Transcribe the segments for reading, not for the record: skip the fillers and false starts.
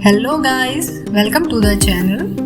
Hello guys, welcome to the channel.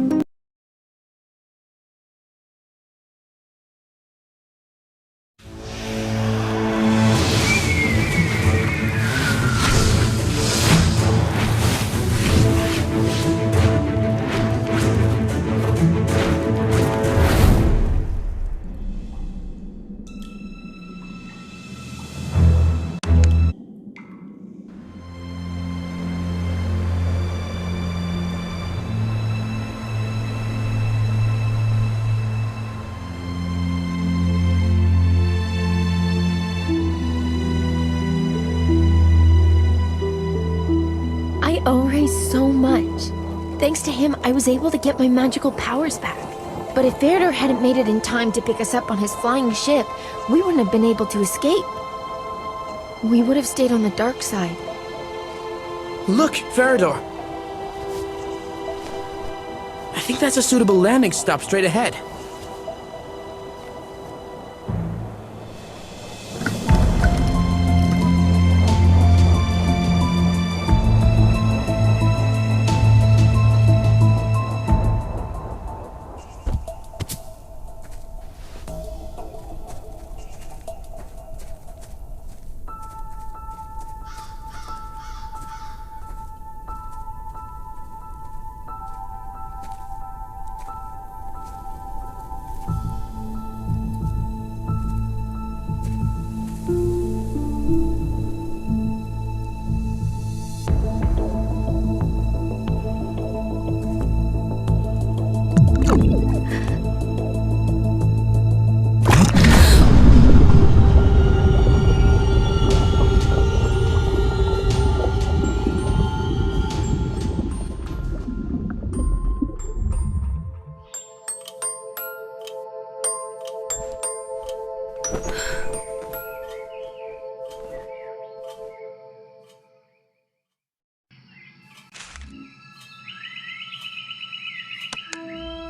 I owe Ray so much. Thanks to him, I was able to get my magical powers back. But if Veridor hadn't made it in time to pick us up on his flying ship, we wouldn't have been able to escape. We would have stayed on the dark side. Look, Veridor! I think that's a suitable landing stop straight ahead.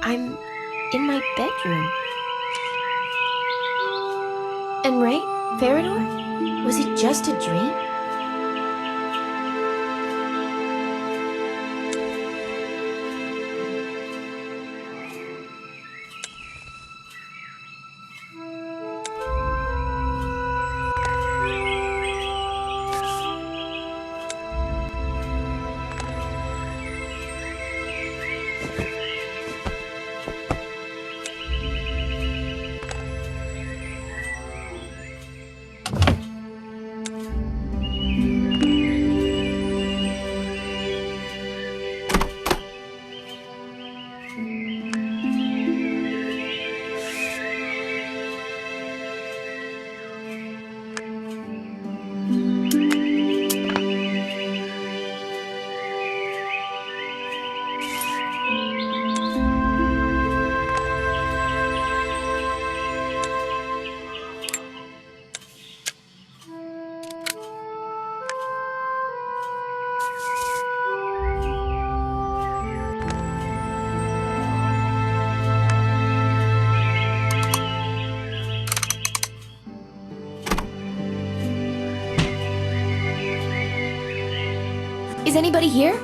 I'm in my bedroom. And Ray? Veridor? Was it just a dream? Is anybody here?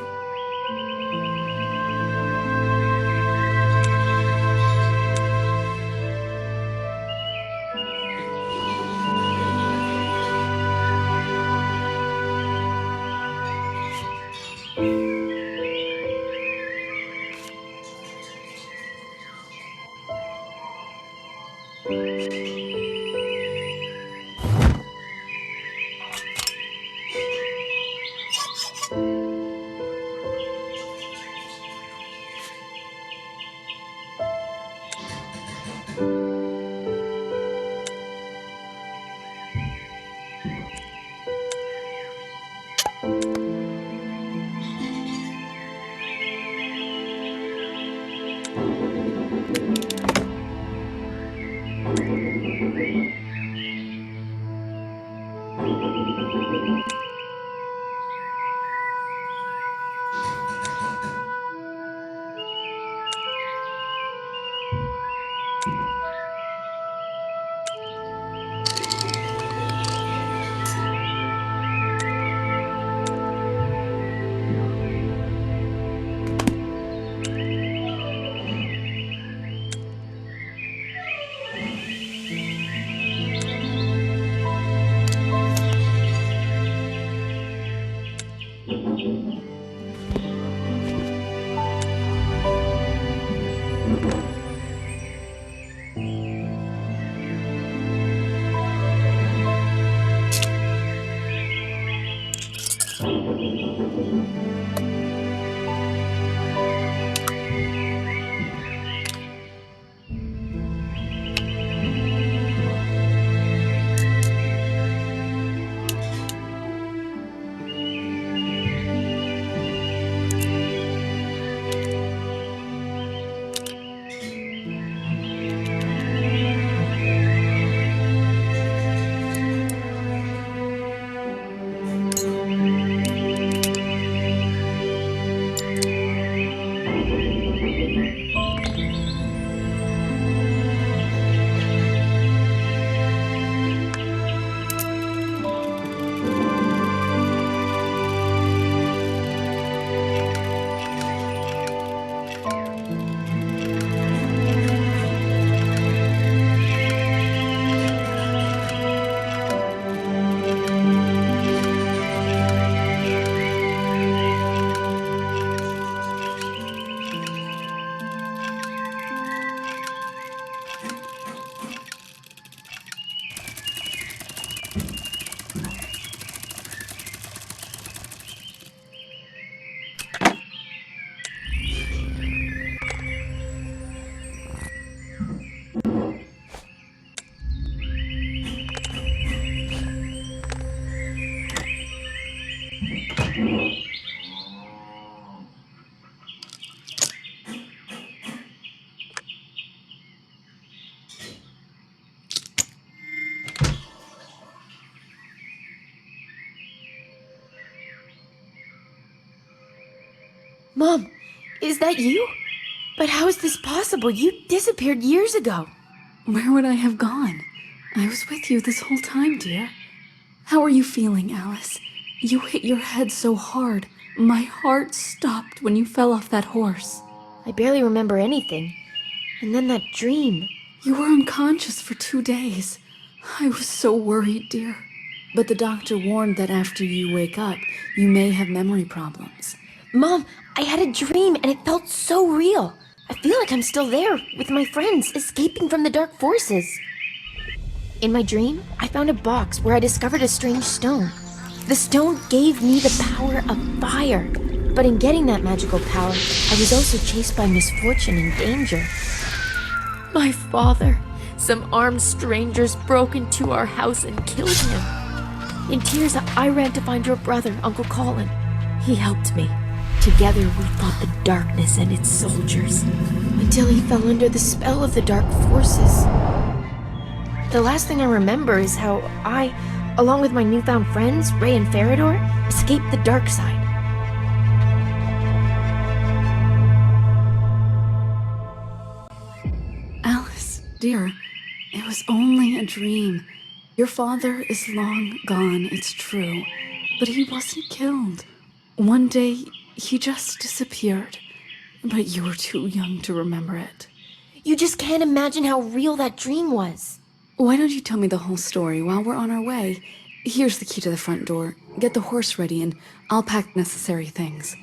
Mom, is that you? But how is this possible? You disappeared years ago. Where would I have gone? I was with you this whole time, dear. How are you feeling, Alice? You hit your head so hard. My heart stopped when you fell off that horse. I barely remember anything. And then that dream. You were unconscious for 2 days. I was so worried, dear. But the doctor warned that after you wake up, you may have memory problems. Mom, I had a dream and it felt so real. I feel like I'm still there with my friends, escaping from the dark forces. In my dream, I found a box where I discovered a strange stone. The stone gave me the power of fire. But in getting that magical power, I was also chased by misfortune and danger. My father, some armed strangers broke into our house and killed him. In tears, I ran to find your brother, Uncle Colin. He helped me. Together, we fought the darkness and its soldiers, until he fell under the spell of the dark forces. The last thing I remember is how I, along with my newfound friends, Ray and Farador, escaped the dark side. Alice, dear, it was only a dream. Your father is long gone, it's true, but he wasn't killed. One day, he just disappeared, but you were too young to remember it. You just can't imagine how real that dream was. Why don't you tell me the whole story while we're on our way? Here's the key to the front door. Get the horse ready and I'll pack necessary things.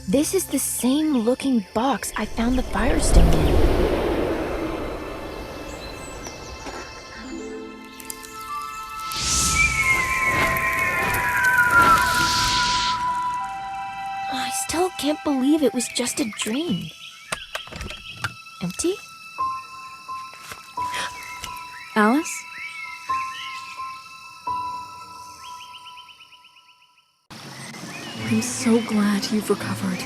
This is the same looking box I found the firestone in. I still can't believe it was just a dream. Empty? Alice? I'm so glad you've recovered.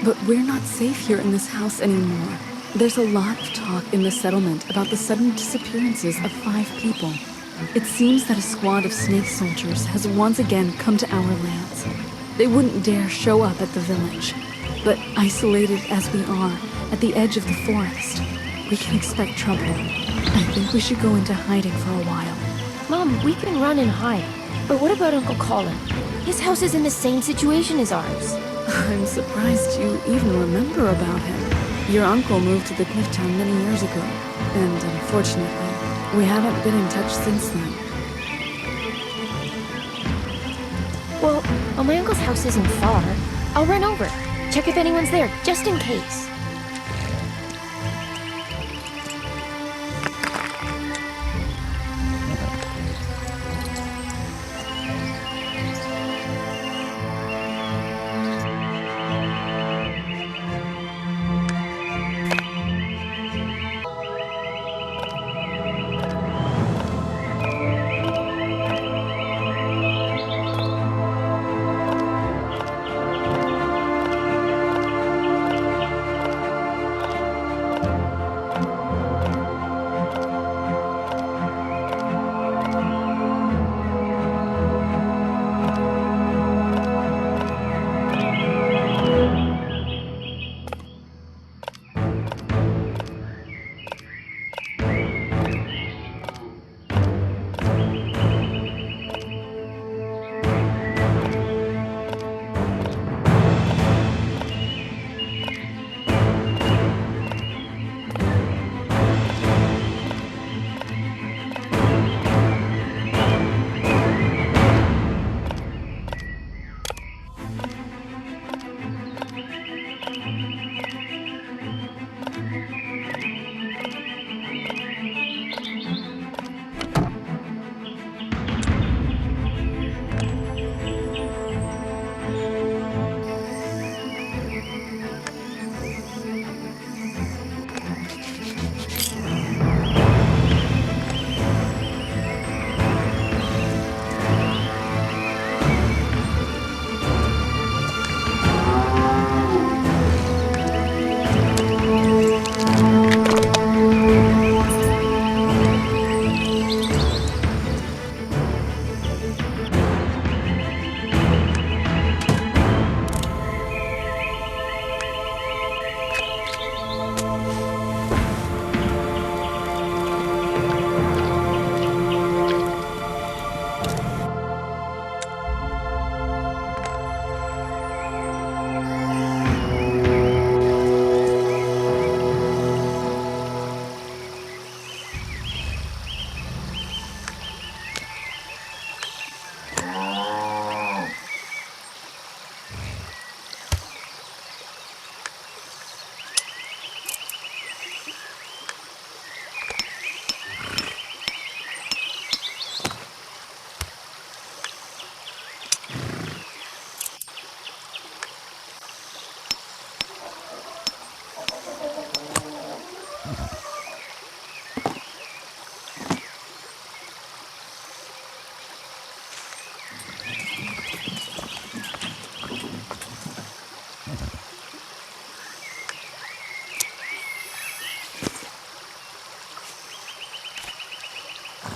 But we're not safe here in this house anymore. There's a lot of talk in the settlement about the sudden disappearances of 5 people. It seems that a squad of snake soldiers has once again come to our lands. They wouldn't dare show up at the village. But isolated as we are, at the edge of the forest, we can expect trouble. I think we should go into hiding for a while. Mom, we can run and hide. But what about Uncle Colin? His house is in the same situation as ours. I'm surprised you even remember about him. Your uncle moved to the cliff town many years ago, and unfortunately, we haven't been in touch since then. Well, my uncle's house isn't far. I'll run over, check if anyone's there, just in case.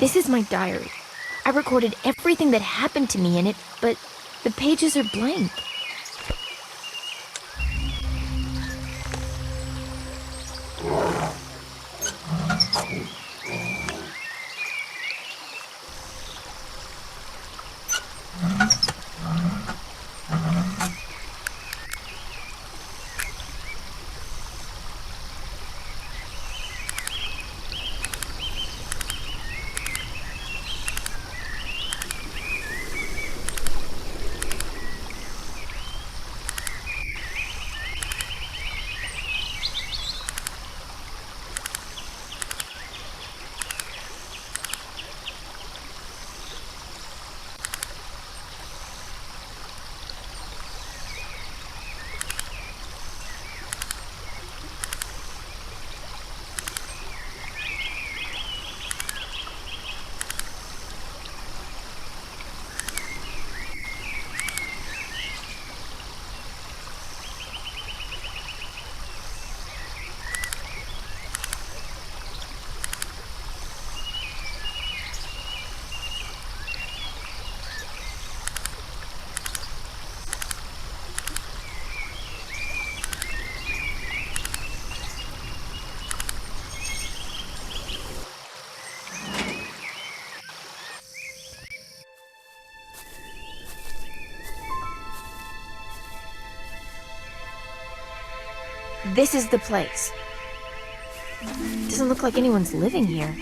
This is my diary. I recorded everything that happened to me in it, but the pages are blank. This is the place. Doesn't look like anyone's living here.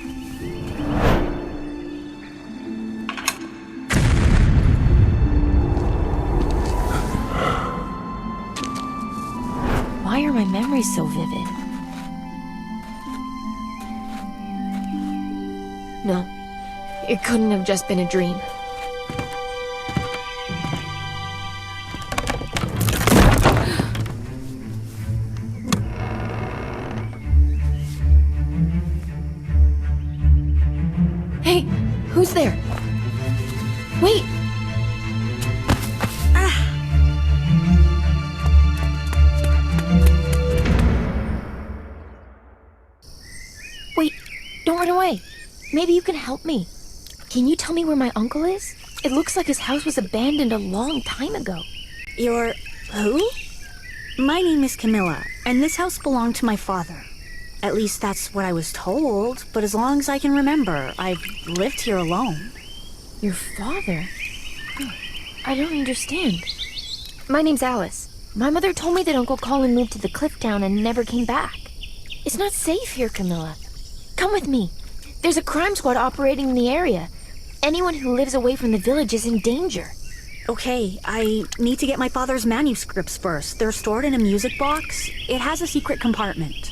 Why are my memories so vivid? No, it couldn't have just been a dream. Hey, who's there? Wait! Wait, don't run away. Maybe you can help me. Can you tell me where my uncle is? It looks like his house was abandoned a long time ago. You're... who? My name is Camila, and this house belonged to my father. At least that's what I was told, but as long as I can remember, I've lived here alone. Your father? I don't understand. My name's Alice. My mother told me that Uncle Colin moved to the cliff town and never came back. It's not safe here, Camila. Come with me. There's a crime squad operating in the area. Anyone who lives away from the village is in danger. Okay, I need to get my father's manuscripts first. They're stored in a music box. It has a secret compartment.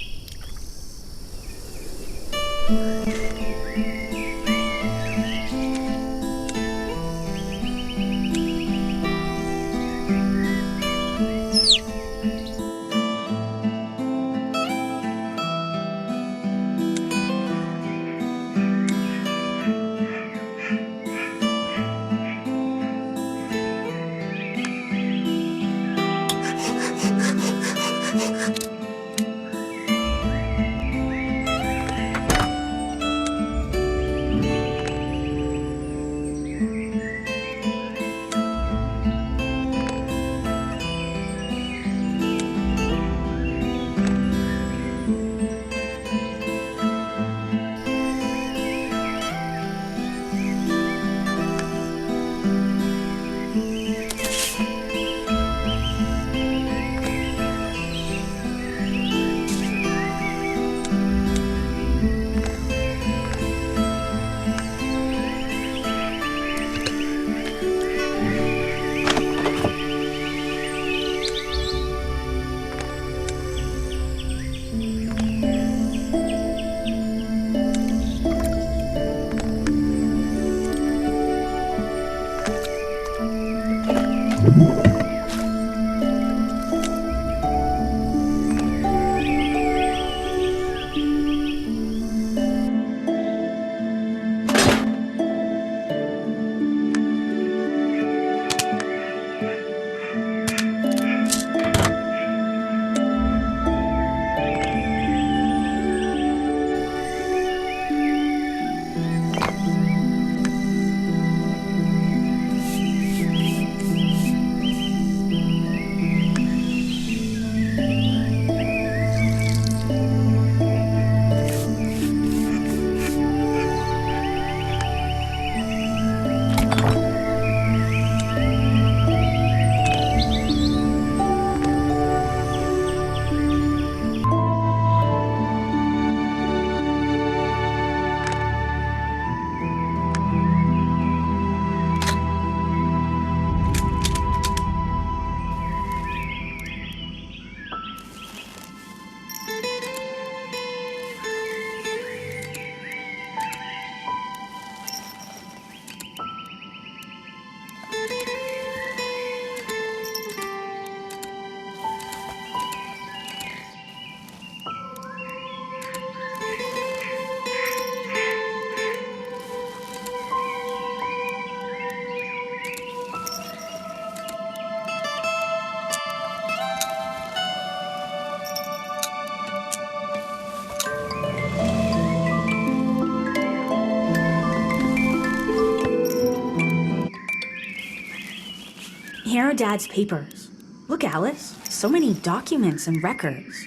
Here are Dad's papers. Look, Alice. So many documents and records.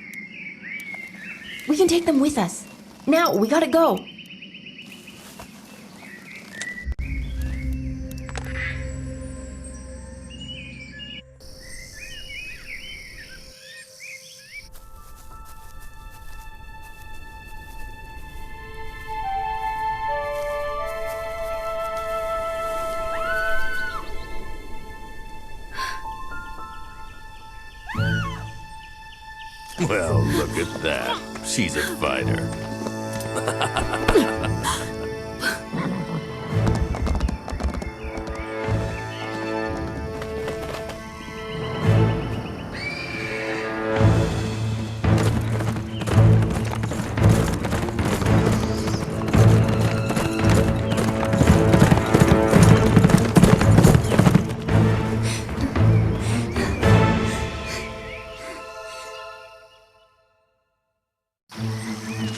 We can take them with us. Now, we gotta go. Well, look at that. She's a fighter.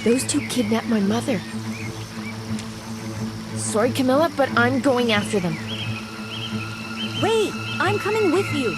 Those two kidnapped my mother. Sorry, Camila, but I'm going after them. Wait, I'm coming with you.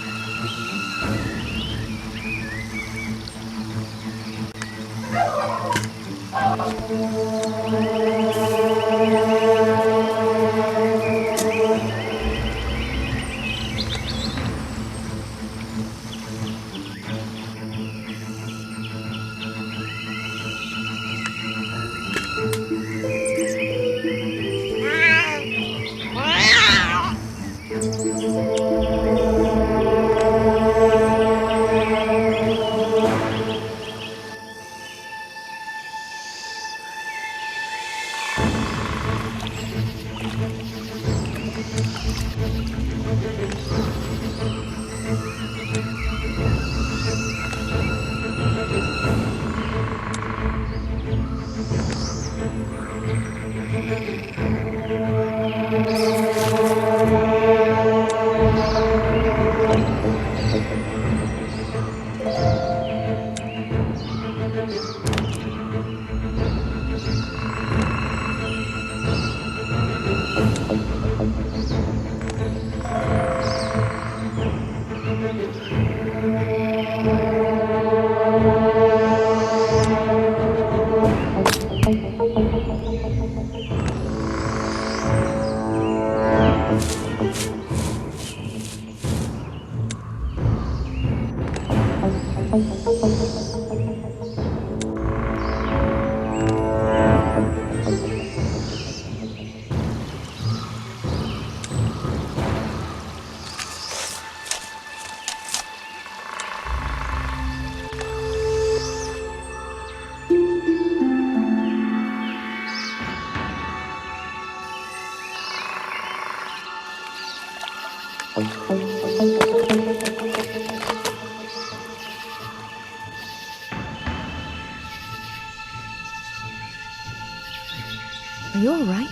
Are you alright?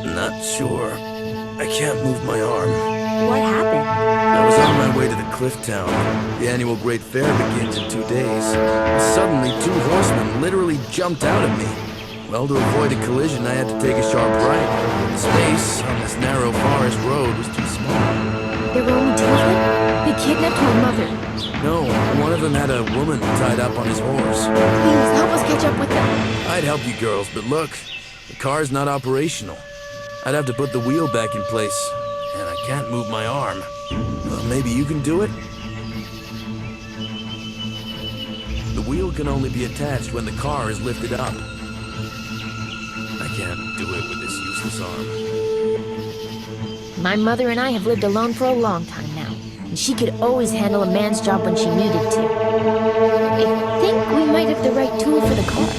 Not sure. I can't move my arm. What happened? I was on my way to the cliff town. The annual Great Fair begins in 2 days. And suddenly, 2 horsemen literally jumped out at me. Well, to avoid a collision, I had to take a sharp right. The space on this narrow forest road was too small. There were only 2 of them? They kidnapped my mother. No, one of them had a woman tied up on his horse. Please, help us catch up with them. I'd help you girls, but look, the car's not operational. I'd have to put the wheel back in place, and I can't move my arm. Well, maybe you can do it? The wheel can only be attached when the car is lifted up. I can't do it with this useless arm. My mother and I have lived alone for a long time now, and she could always handle a man's job when she needed to. I think we might have the right tool for the car.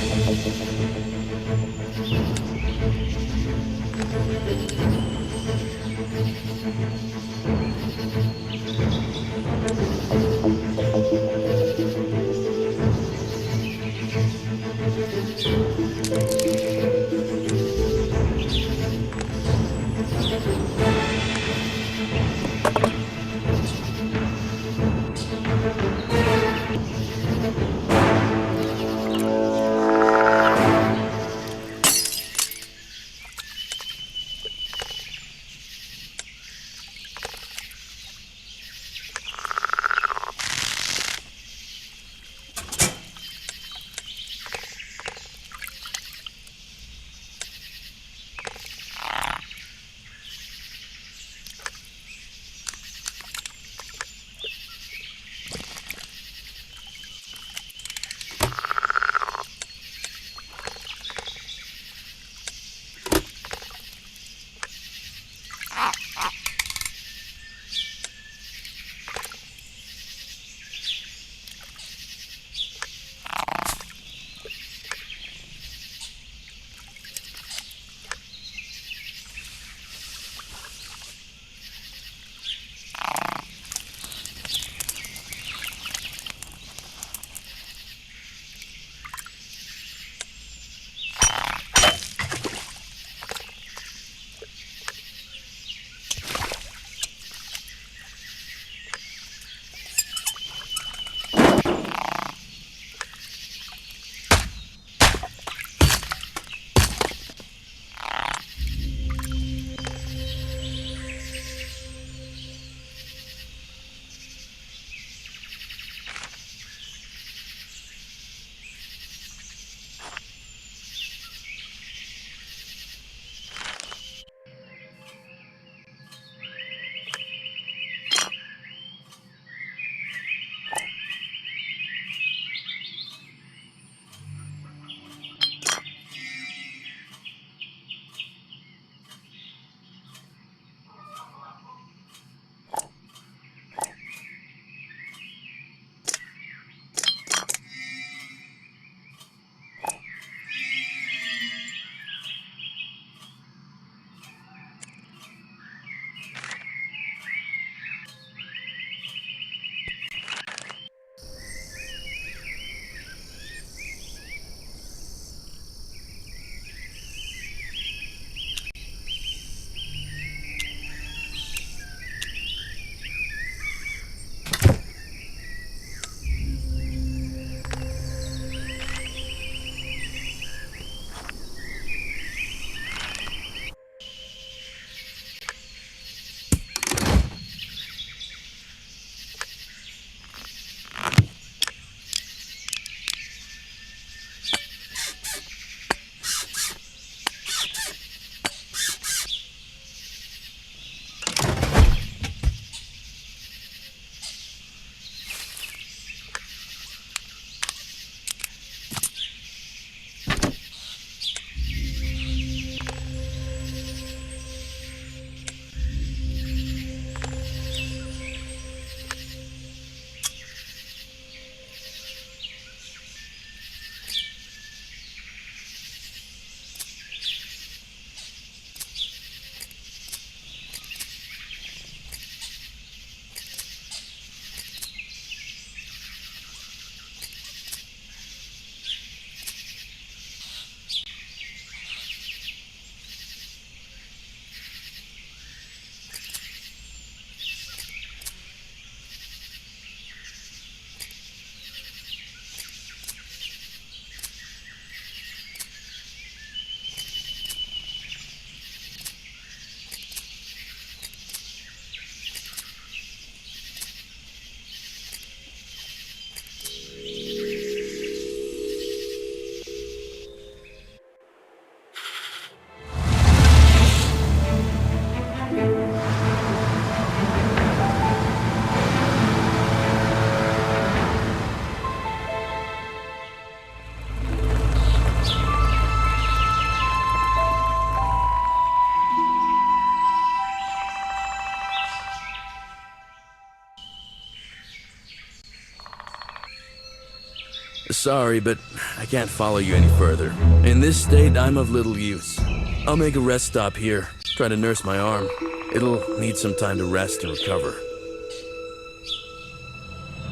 sorry, but I can't follow you any further. In this state, I'm of little use. I'll make a rest stop here, try to nurse my arm. It'll need some time to rest and recover.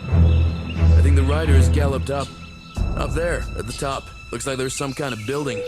I think the rider has galloped up. Up there, at the top. Looks like there's some kind of building.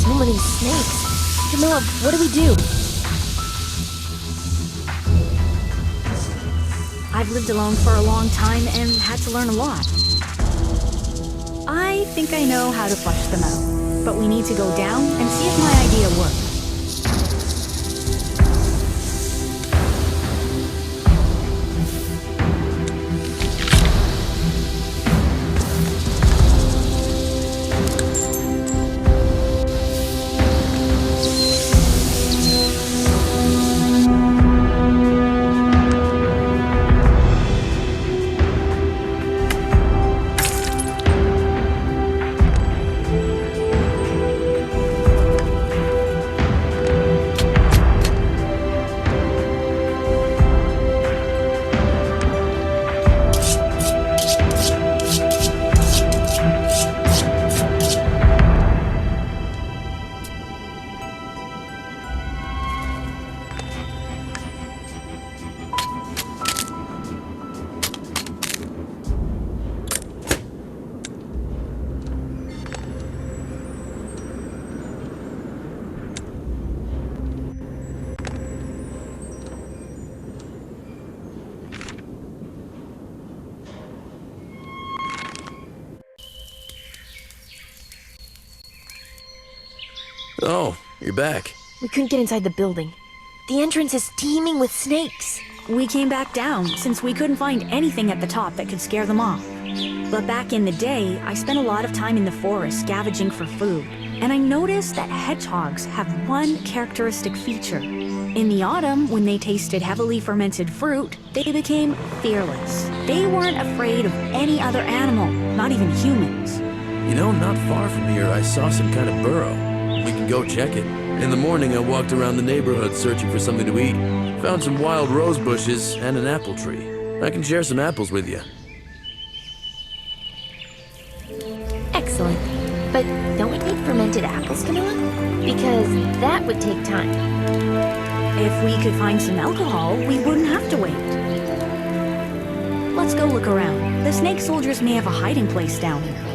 So many snakes. Camila, what do we do? I've lived alone for a long time and had to learn a lot. I think I know how to flush them out, but we need to go down and see if my idea works. Oh, you're back. We couldn't get inside the building. The entrance is teeming with snakes. We came back down since we couldn't find anything at the top that could scare them off. But back in the day, I spent a lot of time in the forest scavenging for food. And I noticed that hedgehogs have one characteristic feature. In the autumn, when they tasted heavily fermented fruit, they became fearless. They weren't afraid of any other animal, not even humans. You know, not far from here, I saw some kind of burrow. We can go check it. In the morning, I walked around the neighborhood searching for something to eat. Found some wild rose bushes and an apple tree. I can share some apples with you. Excellent. But don't we need fermented apples, Camila? Because that would take time. If we could find some alcohol, we wouldn't have to wait. Let's go look around. The snake soldiers may have a hiding place down here.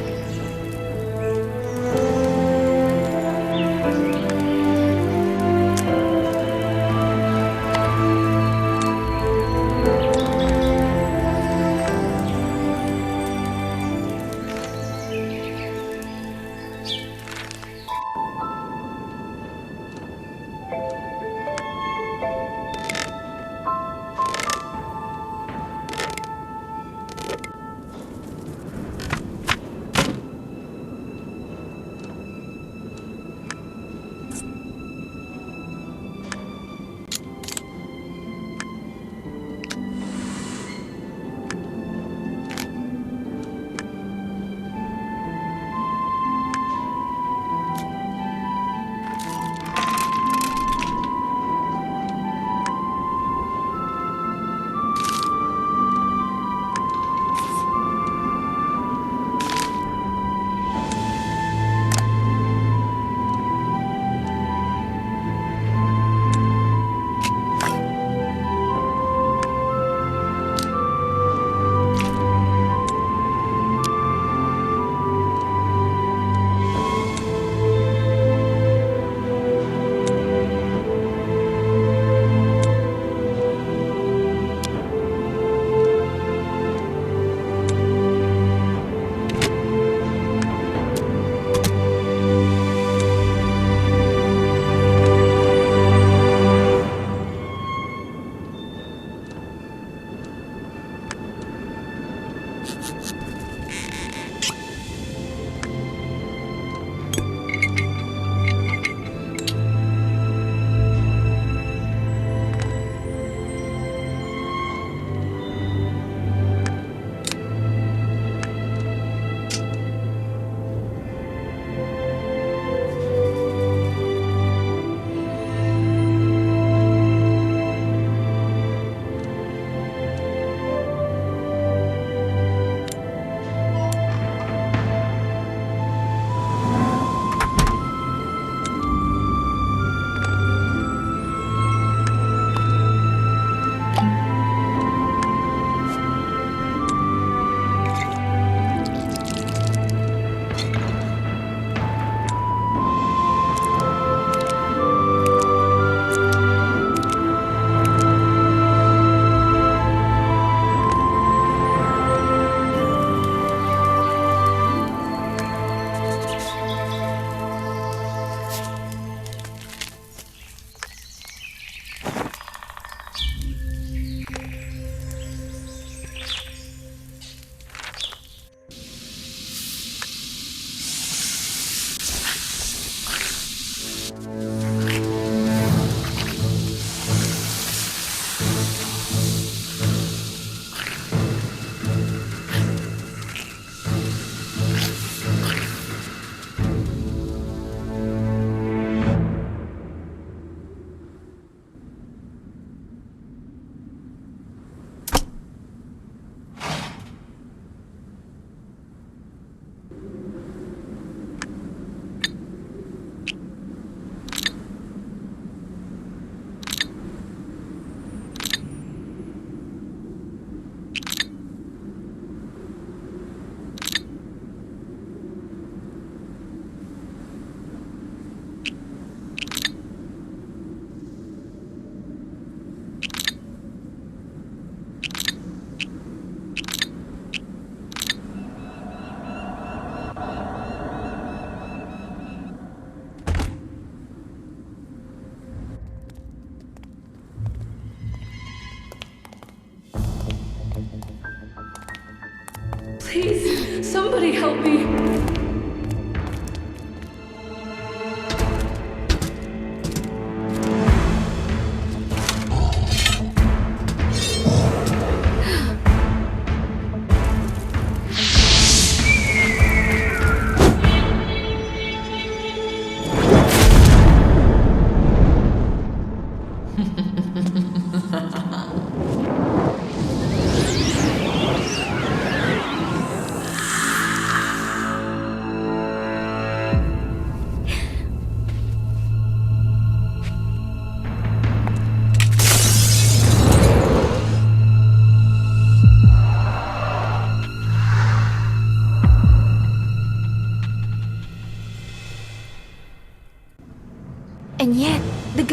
Please, somebody help me.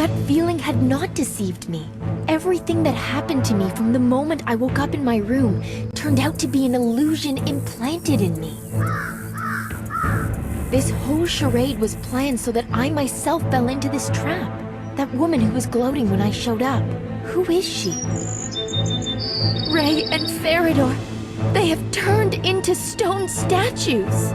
That feeling had not deceived me. Everything that happened to me from the moment I woke up in my room turned out to be an illusion implanted in me. This whole charade was planned so that I myself fell into this trap. That woman who was gloating when I showed up. Who is she? Ray and Farador, they have turned into stone statues.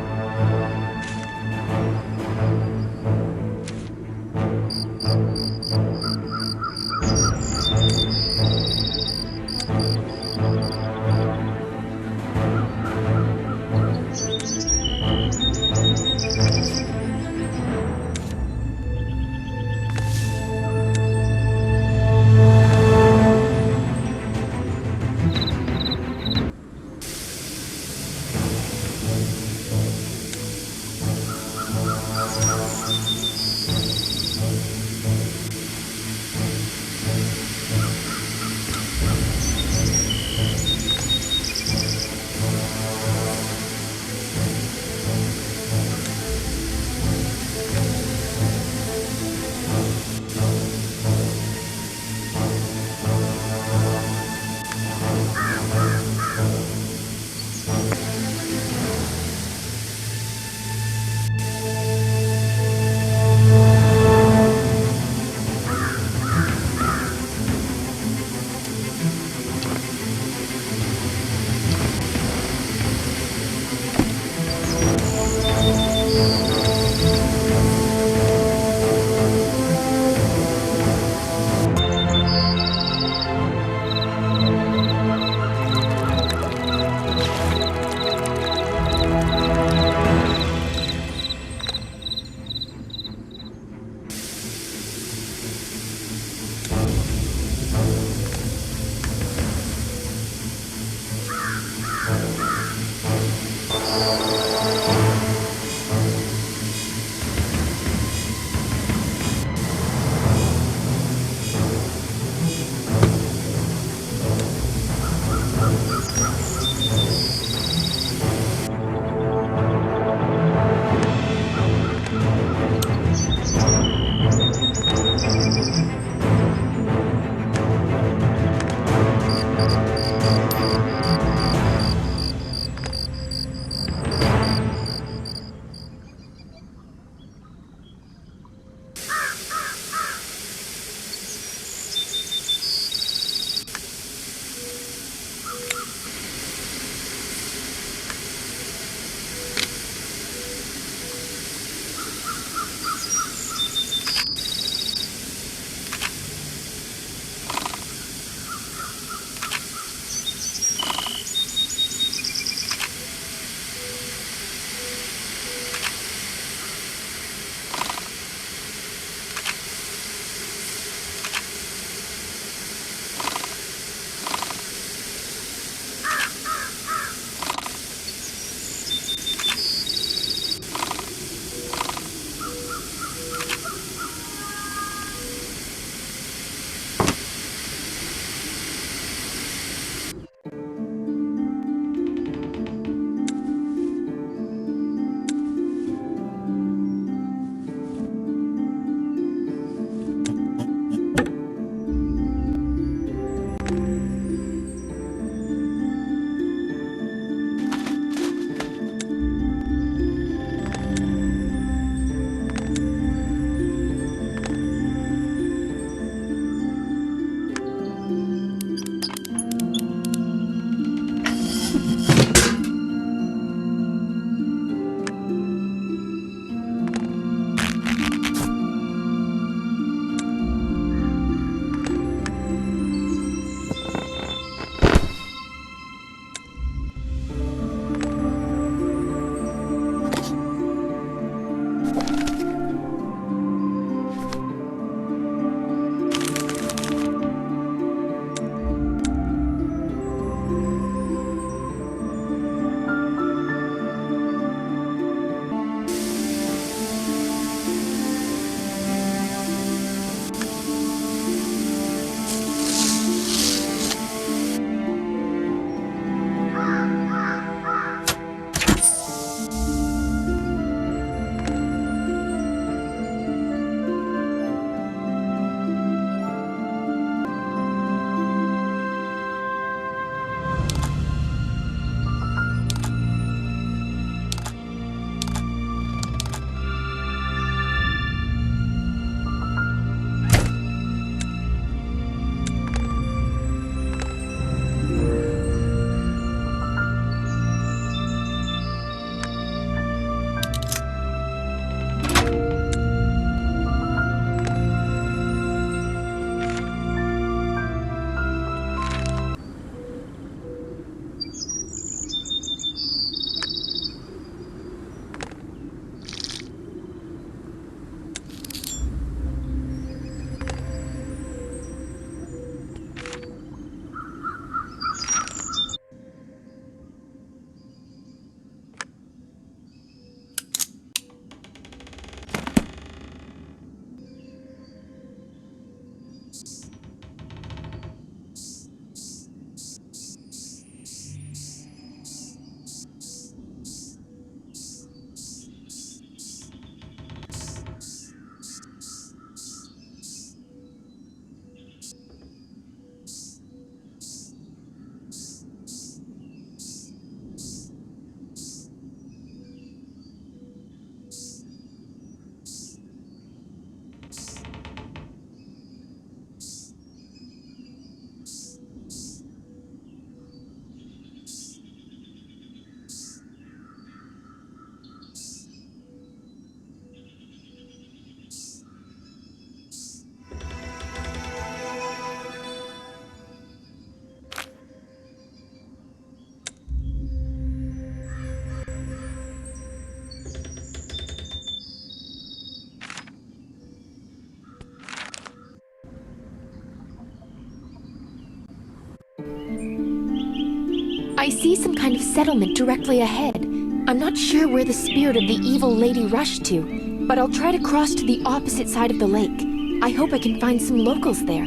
I see some kind of settlement directly ahead. I'm not sure where the spirit of the evil lady rushed to, but I'll try to cross to the opposite side of the lake. I hope I can find some locals there.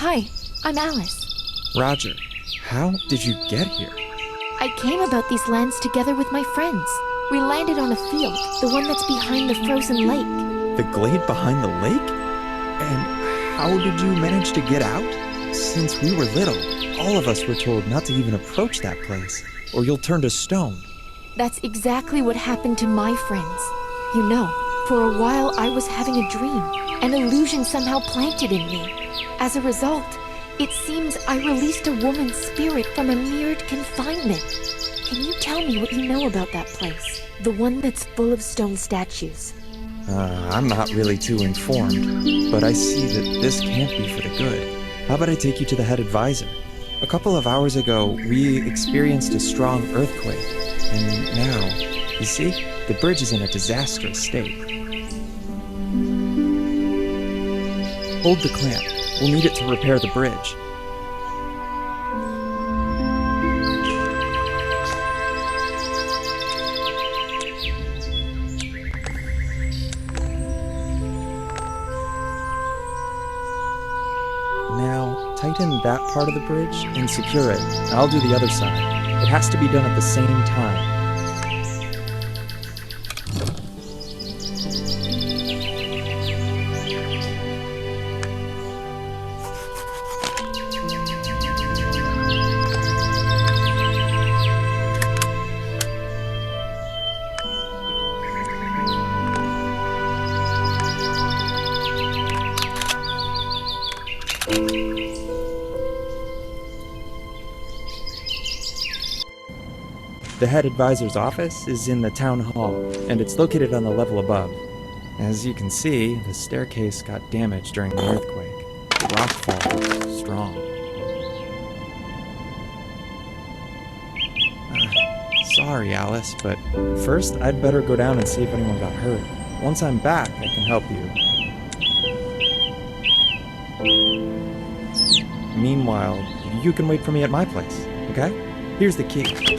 Hi, I'm Alice. Roger, how did you get here? I came about these lands together with my friends. We landed on a field, the one that's behind the frozen lake. The glade behind the lake? And how did you manage to get out? Since we were little, all of us were told not to even approach that place, or you'll turn to stone. That's exactly what happened to my friends. You know, for a while I was having a dream. An illusion somehow planted in me. As a result, it seems I released a woman's spirit from a mirrored confinement. Can you tell me what you know about that place? The one that's full of stone statues. I'm not really too informed, but I see that this can't be for the good. How about I take you to the head advisor? A couple of hours ago, we experienced a strong earthquake, and now, you see, the bridge is in a disastrous state. Hold the clamp. We'll need it to repair the bridge. Now, tighten that part of the bridge and secure it. I'll do the other side. It has to be done at the same time. The head advisor's office is in the town hall, and it's located on the level above. As you can see, the staircase got damaged during the earthquake. The rock fall was strong. Sorry, Alice, but first I'd better go down and see if anyone got hurt. Once I'm back, I can help you. Meanwhile, you can wait for me at my place, okay? Here's the key.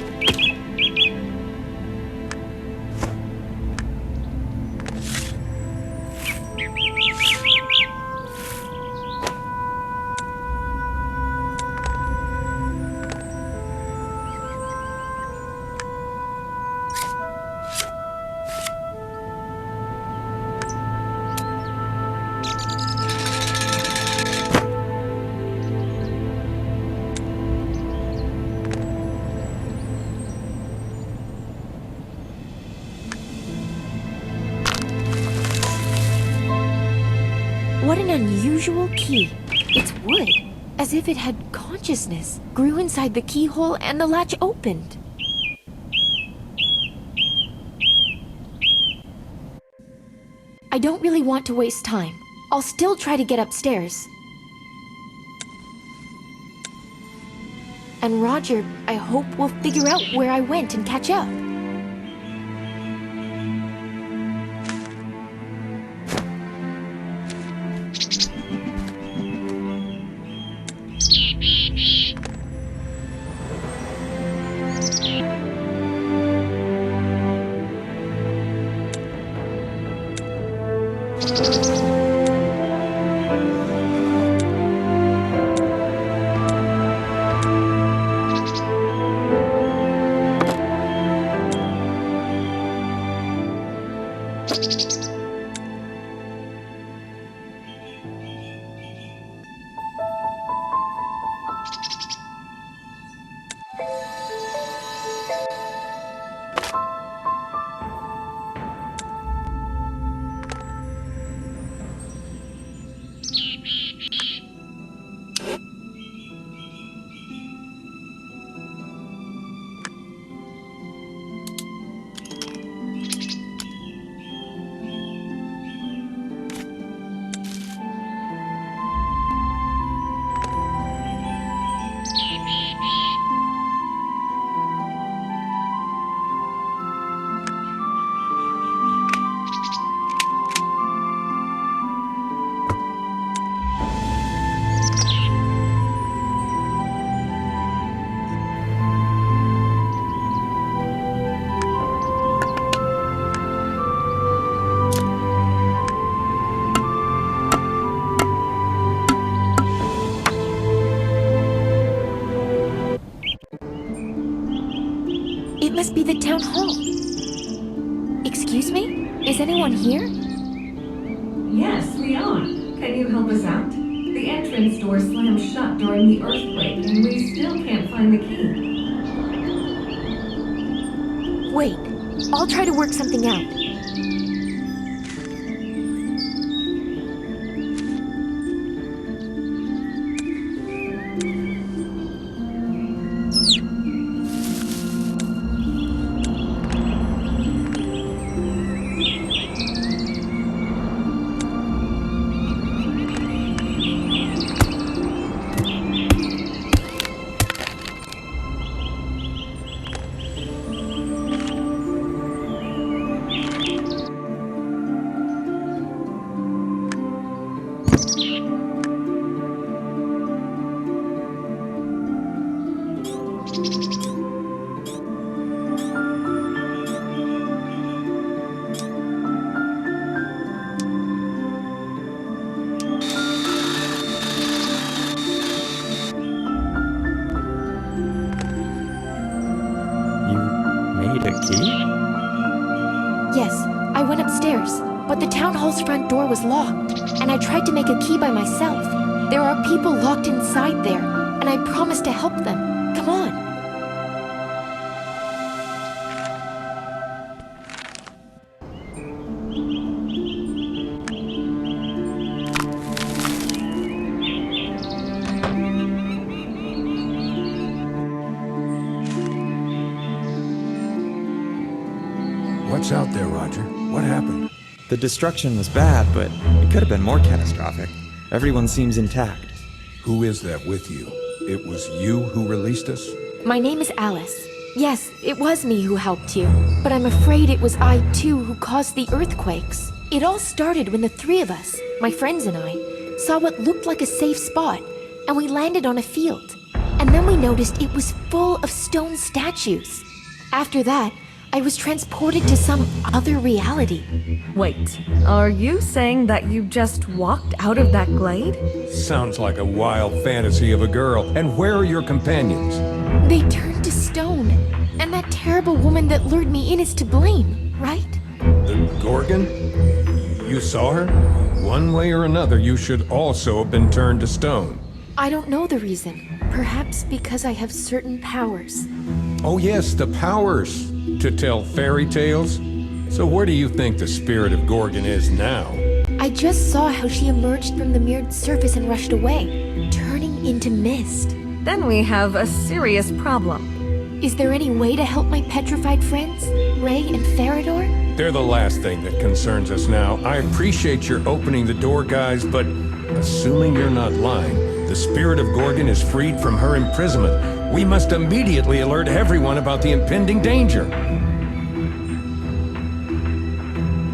What an unusual key. It's wood, as if it had consciousness, grew inside the keyhole and the latch opened. I don't really want to waste time. I'll still try to get upstairs. And Roger, I hope we'll figure out where I went and catch up. must be the town hall. Excuse me? Is anyone here? Yes, we are. Can you help us out? The entrance door slammed shut during the earthquake, and we still can't find the key. Wait, I'll try to work something out. Yes, I went upstairs, but the town hall's front door was locked, and I tried to make a key by myself. There are people locked inside there, and I promised to help them. Come on. What's out there, Roger? What happened? The destruction was bad, but it could have been more catastrophic. Everyone seems intact. Who is that with you? It was you who released us? My name is Alice. Yes, it was me who helped you, but I'm afraid it was I too who caused the earthquakes. It all started when the three of us, my friends and I, saw what looked like a safe spot, and we landed on a field. And then we noticed it was full of stone statues. After that, I was transported to some other reality. Wait, are you saying that you just walked out of that glade? Sounds like a wild fantasy of a girl. And where are your companions? They turned to stone, and that terrible woman that lured me in is to blame, right? The Gorgon? You saw her? One way or another, you should also have been turned to stone. I don't know the reason. Perhaps because I have certain powers. Oh yes, the powers to tell fairy tales. So where do you think the spirit of Gorgon is now? I just saw how she emerged from the mirrored surface and rushed away, turning into mist. Then we have a serious problem. Is there any way to help my petrified friends, Ray and Farador? They're the last thing that concerns us now. I appreciate your opening the door, guys, but assuming you're not lying, the spirit of Gorgon is freed from her imprisonment. We must immediately alert everyone about the impending danger.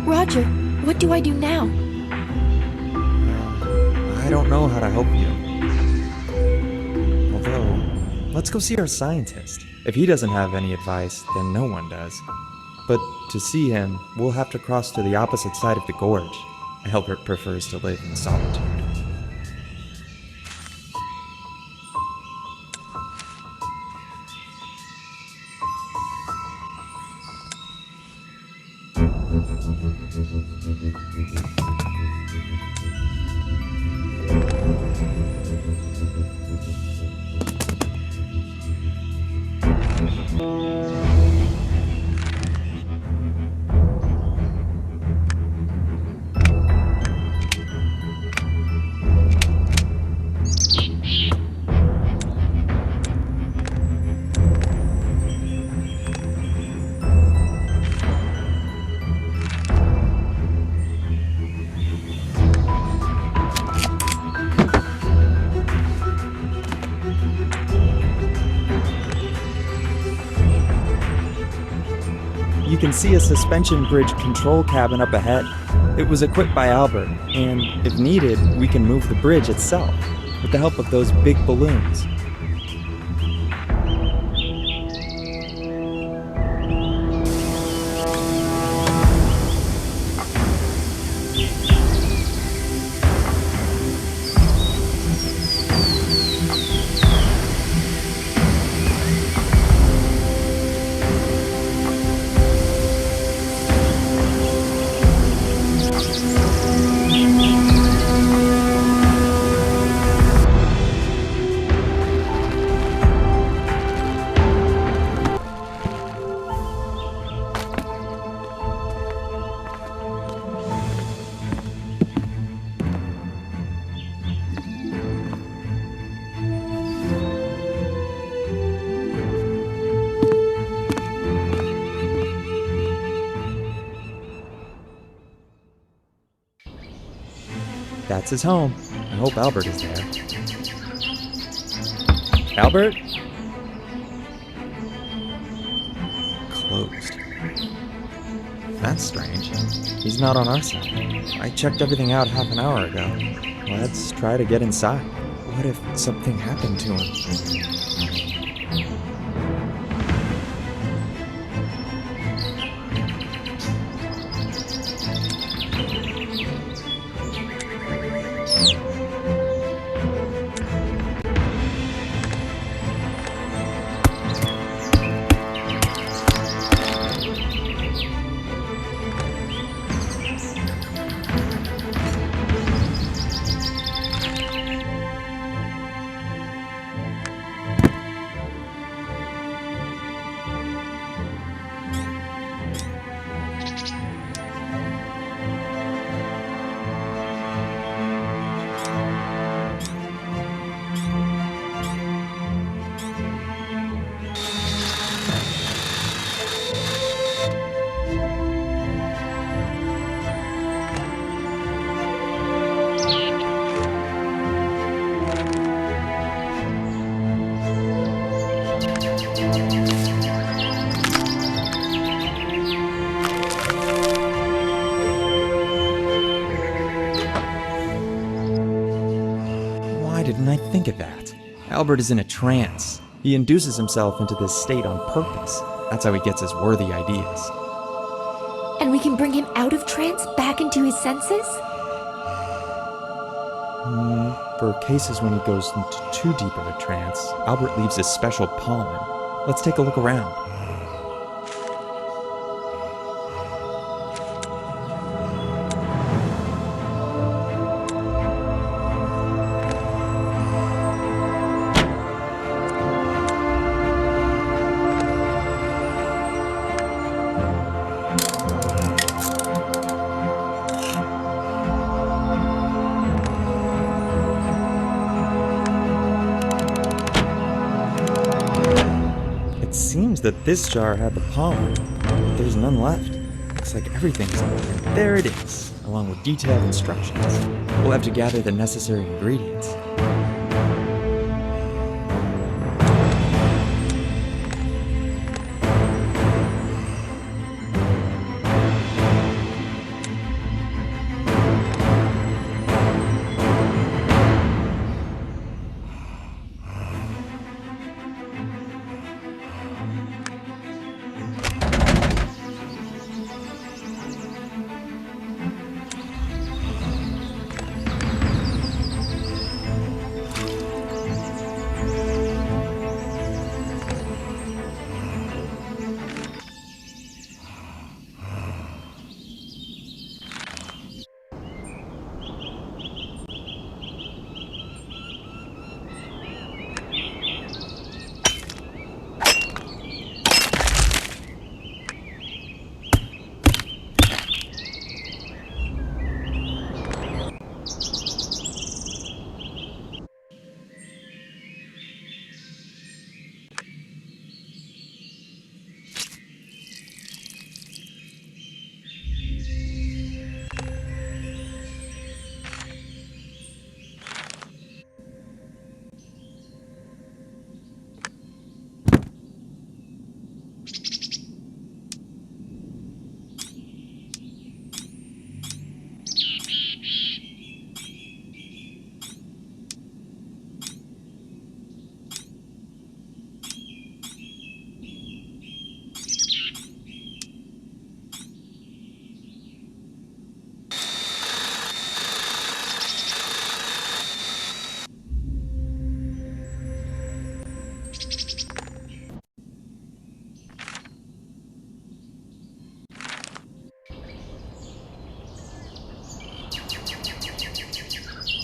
Roger, what do I do now? I don't know how to help you. Although, let's go see our scientist. If he doesn't have any advice, then no one does. But to see him, we'll have to cross to the opposite side of the gorge. Albert prefers to live in solitude. You can see a suspension bridge control cabin up ahead. It was equipped by Albert, and if needed, we can move the bridge itself with the help of those big balloons. That's his home. I hope Albert is there. Albert? Closed. That's strange. He's not on our side. I checked everything out half an hour ago. Let's try to get inside. What if something happened to him? Why didn't I think of that? Albert is in a trance. He induces himself into this state on purpose. That's how he gets his worthy ideas. And we can bring him out of trance back into his senses? For cases when he goes into too deep of a trance, Albert leaves his special pollen. Let's take a look around. It seems that this jar had the pollen, but there's none left. Looks like everything's open. There it is, along with detailed instructions. We'll have to gather the necessary ingredients.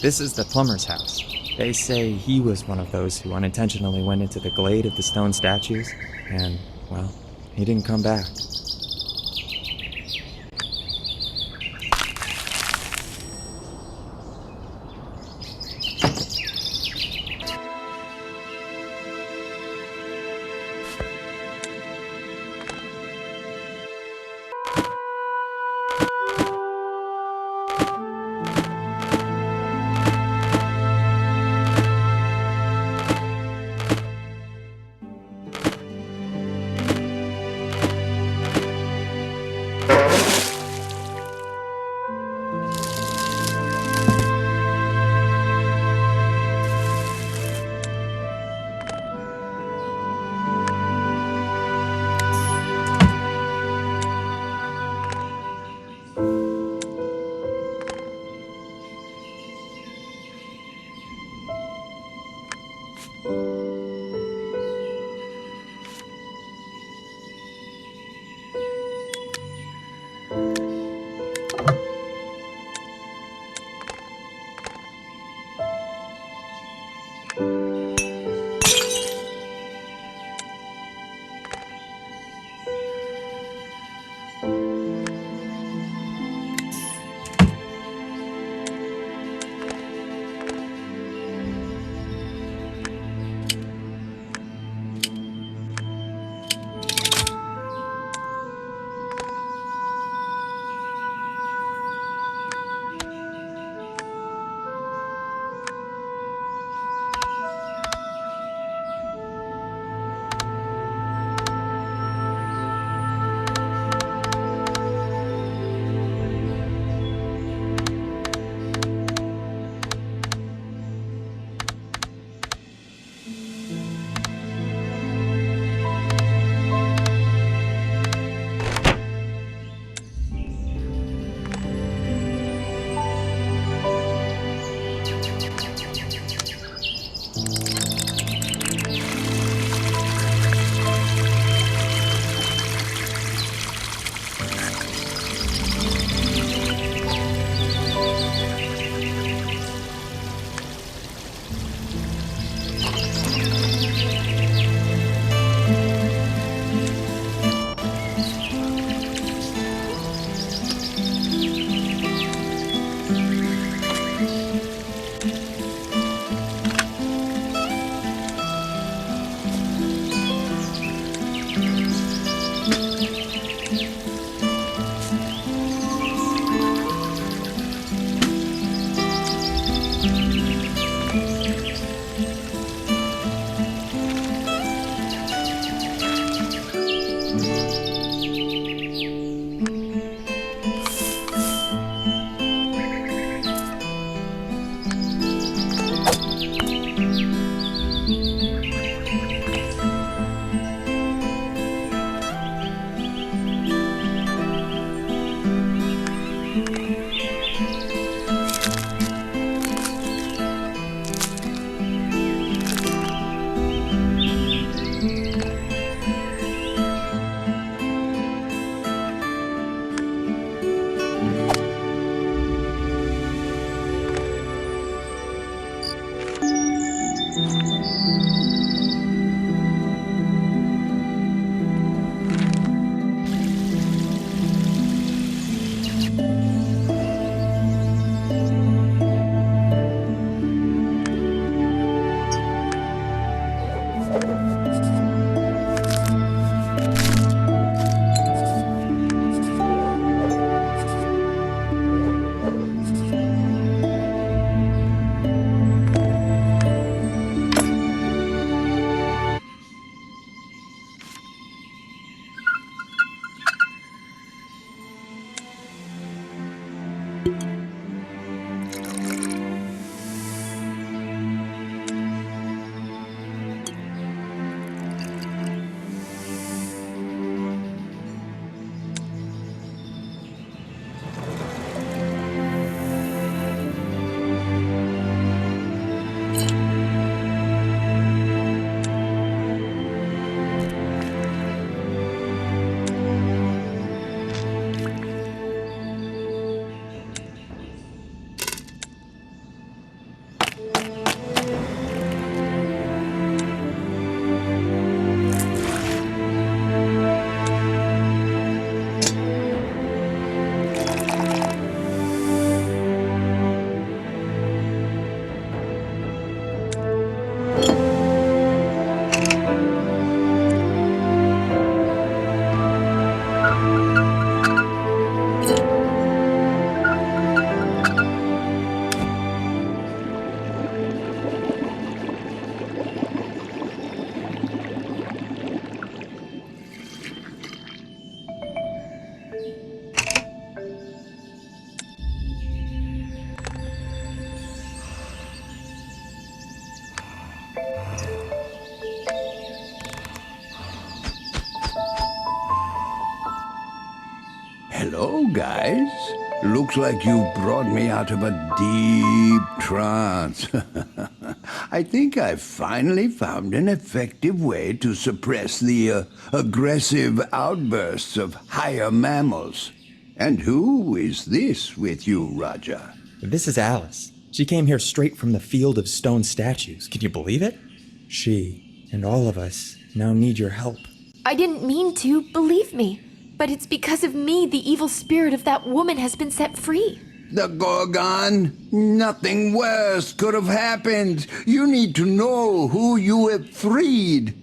This is the plumber's house. They say he was one of those who unintentionally went into the glade of the stone statues, and, well, he didn't come back. Hello, guys. Looks like you brought me out of a deep trance. I think I've finally found an effective way to suppress the aggressive outbursts of higher mammals. And who is this with you, Raja? This is Alice. She came here straight from the field of stone statues. Can you believe it? She and all of us now need your help. I didn't mean to, believe me. But it's because of me the evil spirit of that woman has been set free. The Gorgon? Nothing worse could have happened. You need to know who you have freed.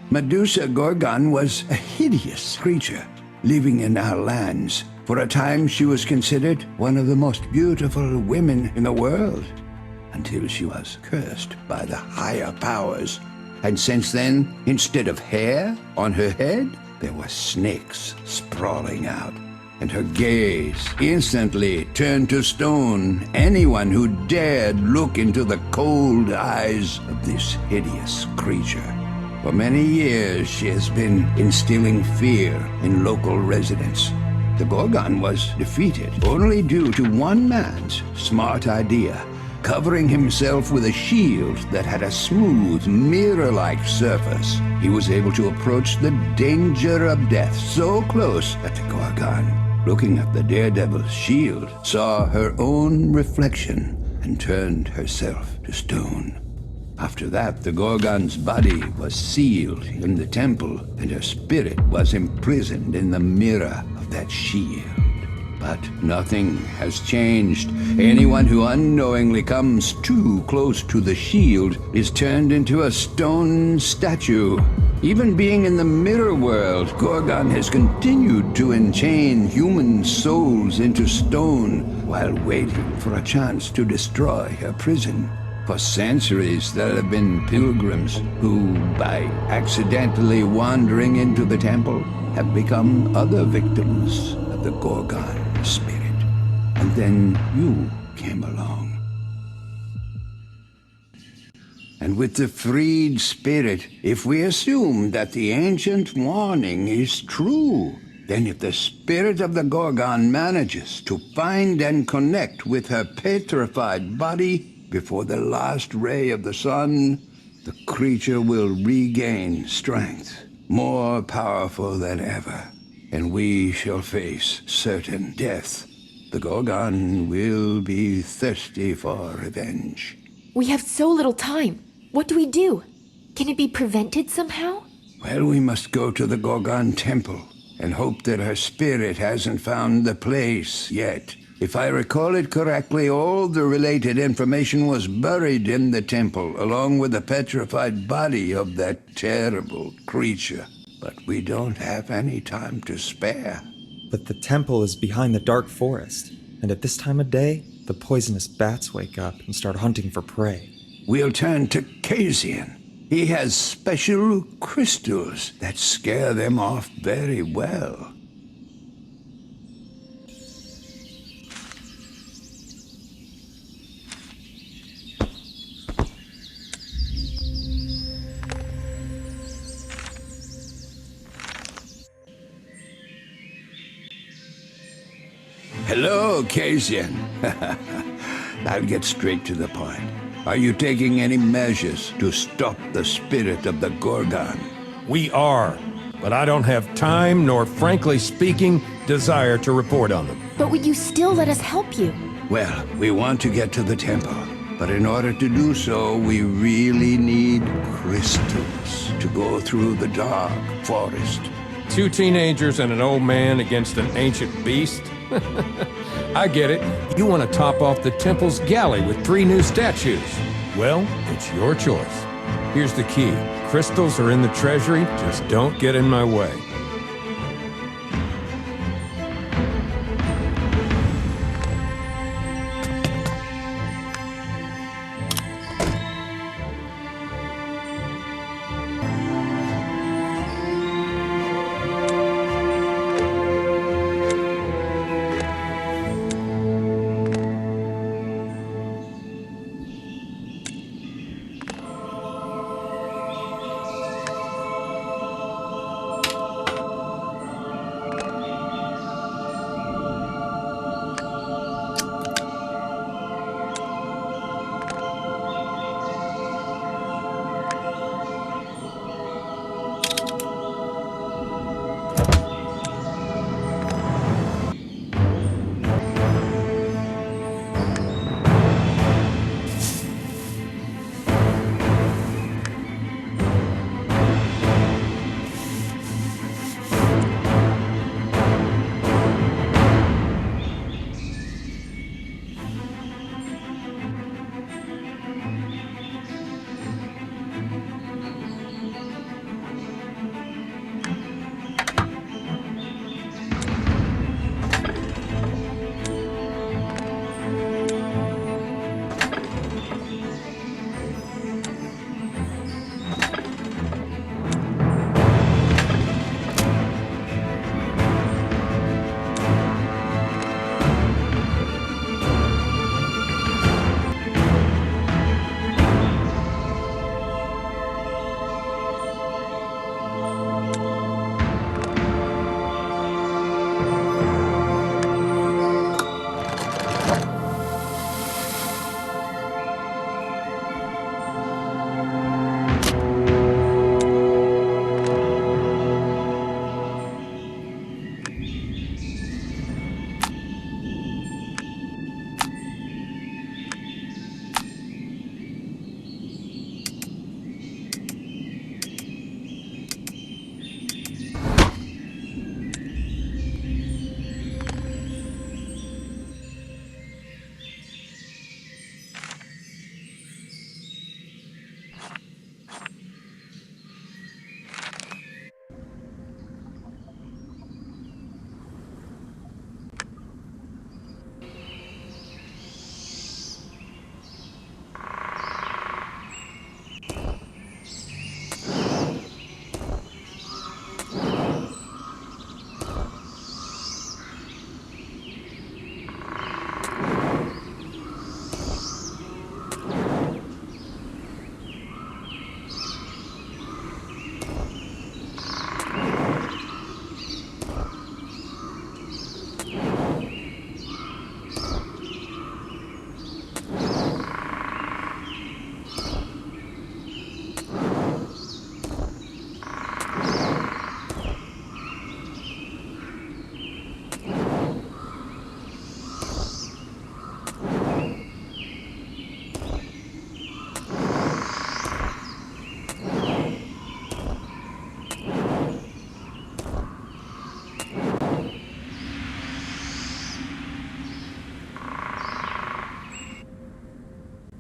Medusa Gorgon was a hideous creature living in our lands. For a time she was considered one of the most beautiful women in the world, until she was cursed by the higher powers. And since then, instead of hair on her head, there were snakes sprawling out, and her gaze instantly turned to stone anyone who dared look into the cold eyes of this hideous creature. For many years, she has been instilling fear in local residents. The Gorgon was defeated only due to one man's smart idea, covering himself with a shield that had a smooth, mirror-like surface. He was able to approach the danger of death so close that the Gorgon, looking at the daredevil's shield, saw her own reflection and turned herself to stone. After that, the Gorgon's body was sealed in the temple, and her spirit was imprisoned in the mirror of that shield. But nothing has changed. Anyone who unknowingly comes too close to the shield is turned into a stone statue. Even being in the mirror world, Gorgon has continued to enchain human souls into stone while waiting for a chance to destroy her prison. For centuries, there have been pilgrims who, by accidentally wandering into the temple, have become other victims of the Gorgon spirit. And then you came along. And with the freed spirit, if we assume that the ancient warning is true, then if the spirit of the Gorgon manages to find and connect with her petrified body before the last ray of the sun, the creature will regain strength, more powerful than ever, and we shall face certain death. The Gorgon will be thirsty for revenge. We have so little time. What do we do? Can it be prevented somehow? Well, we must go to the Gorgon temple and hope that her spirit hasn't found the place yet. If I recall it correctly, all the related information was buried in the temple, along with the petrified body of that terrible creature. But we don't have any time to spare. But the temple is behind the dark forest, and at this time of day, the poisonous bats wake up and start hunting for prey. We'll turn to Casian. He has special crystals that scare them off very well. Hello, Casian. I'll get straight to the point. Are you taking any measures to stop the spirit of the Gorgon? We are, but I don't have time nor, frankly speaking, desire to report on them. But would you still let us help you? Well, we want to get to the temple, but in order to do so, we really need crystals to go through the dark forest. 2 teenagers and an old man against an ancient beast? I get it. You want to top off the temple's galley with 3 new statues. Well, it's your choice. Here's the key. Crystals are in the treasury, just don't get in my way.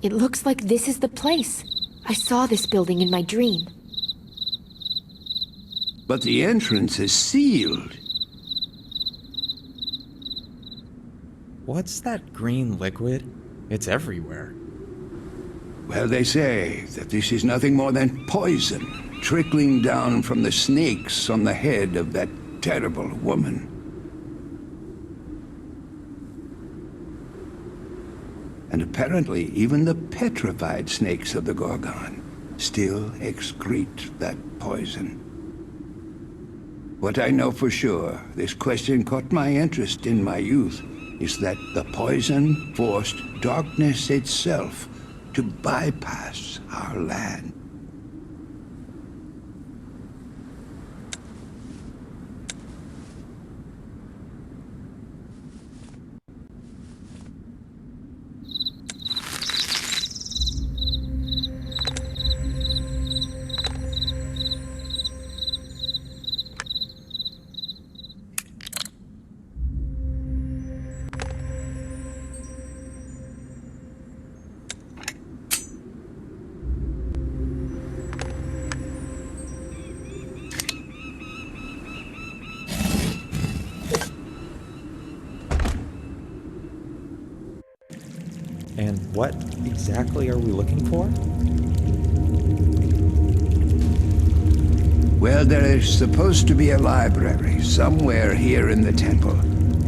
It looks like this is the place. I saw this building in my dream. But the entrance is sealed. What's that green liquid? It's everywhere. Well, they say that this is nothing more than poison trickling down from the snakes on the head of that terrible woman. And apparently even the petrified snakes of the Gorgon still excrete that poison. What I know for sure, this question caught my interest in my youth, is that the poison forced darkness itself to bypass our land. And what exactly are we looking for? Well, there is supposed to be a library somewhere here in the temple.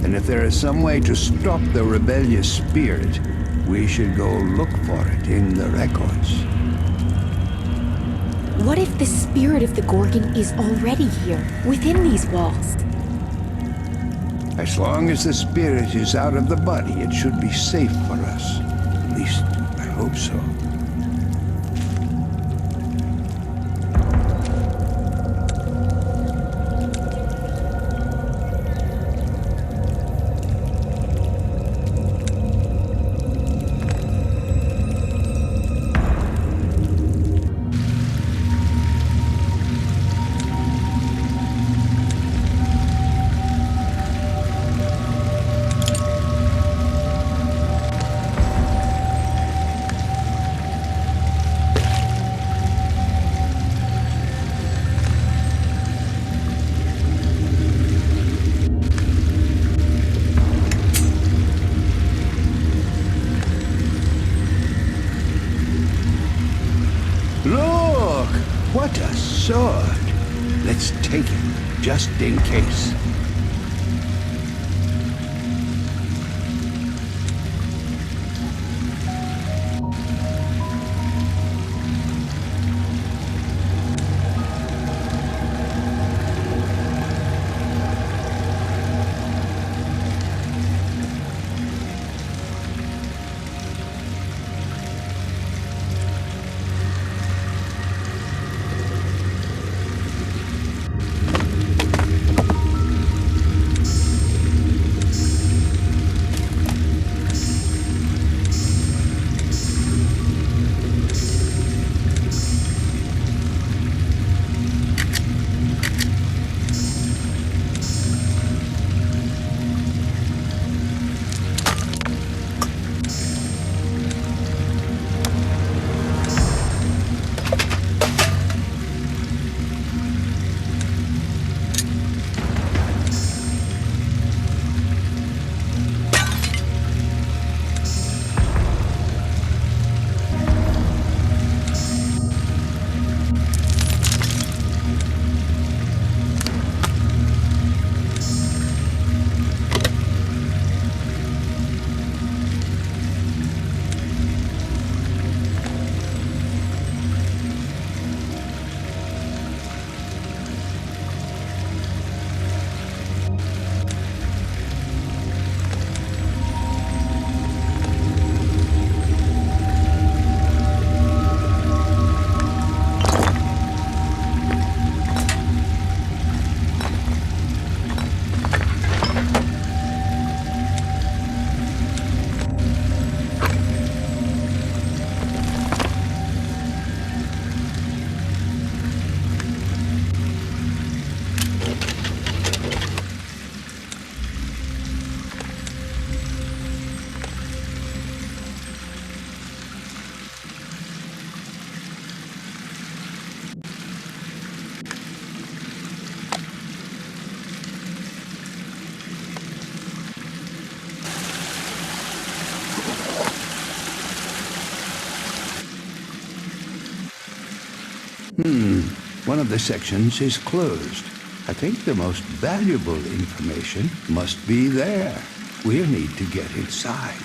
And if there is some way to stop the rebellious spirit, we should go look for it in the records. What if the spirit of the Gorgon is already here, within these walls? As long as the spirit is out of the body, it should be safe for us. At least, I hope so. Look! What a sword! Let's take it, just in case. One of the sections is closed. I think the most valuable information must be there. We'll need to get inside.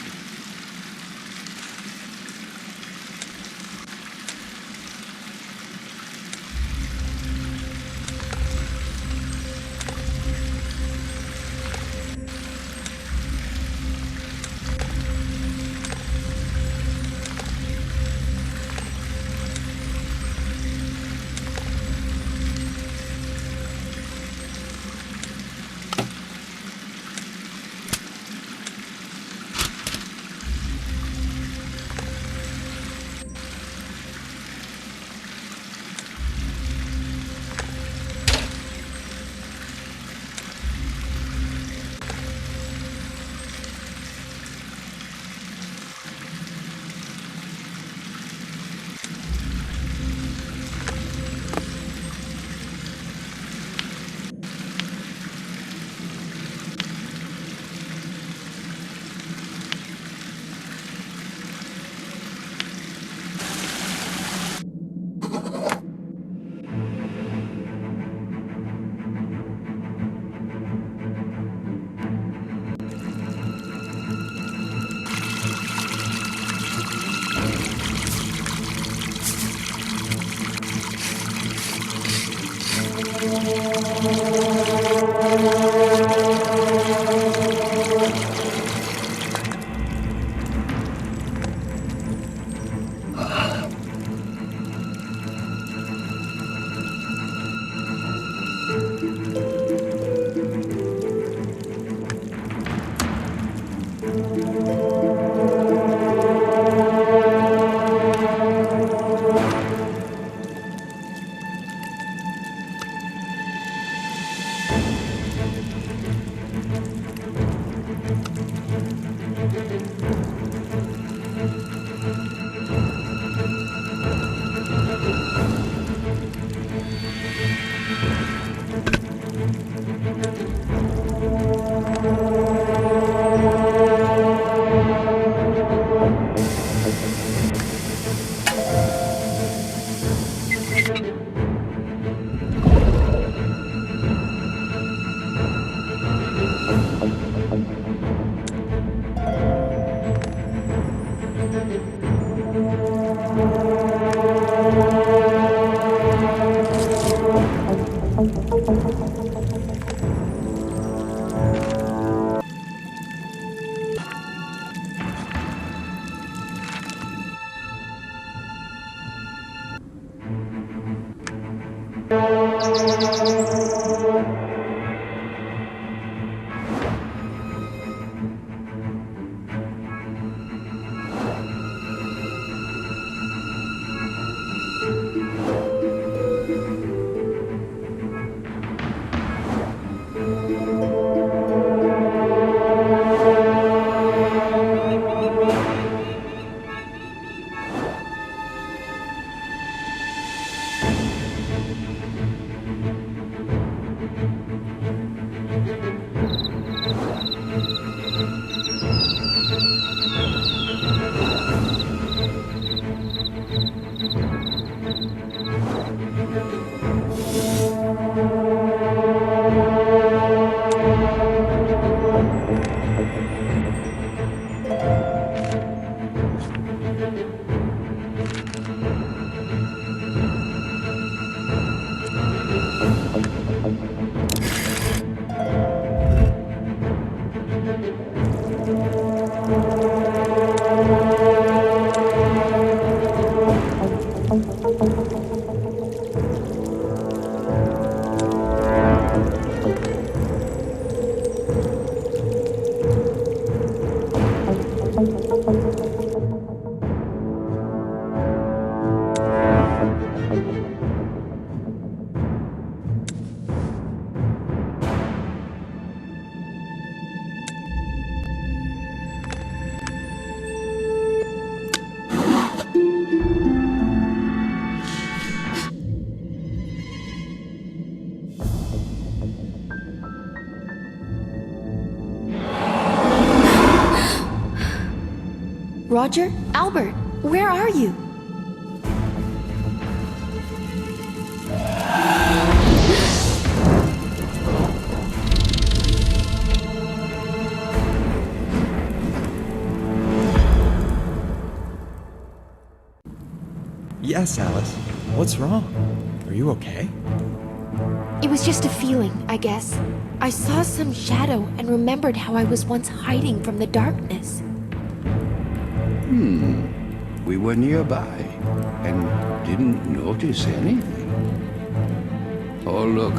Roger? Albert, where are you? Yes, Alice. What's wrong? Are you okay? It was just a feeling, I guess. I saw some shadow and remembered how I was once hiding from the darkness. We were nearby and didn't notice anything. Oh, look.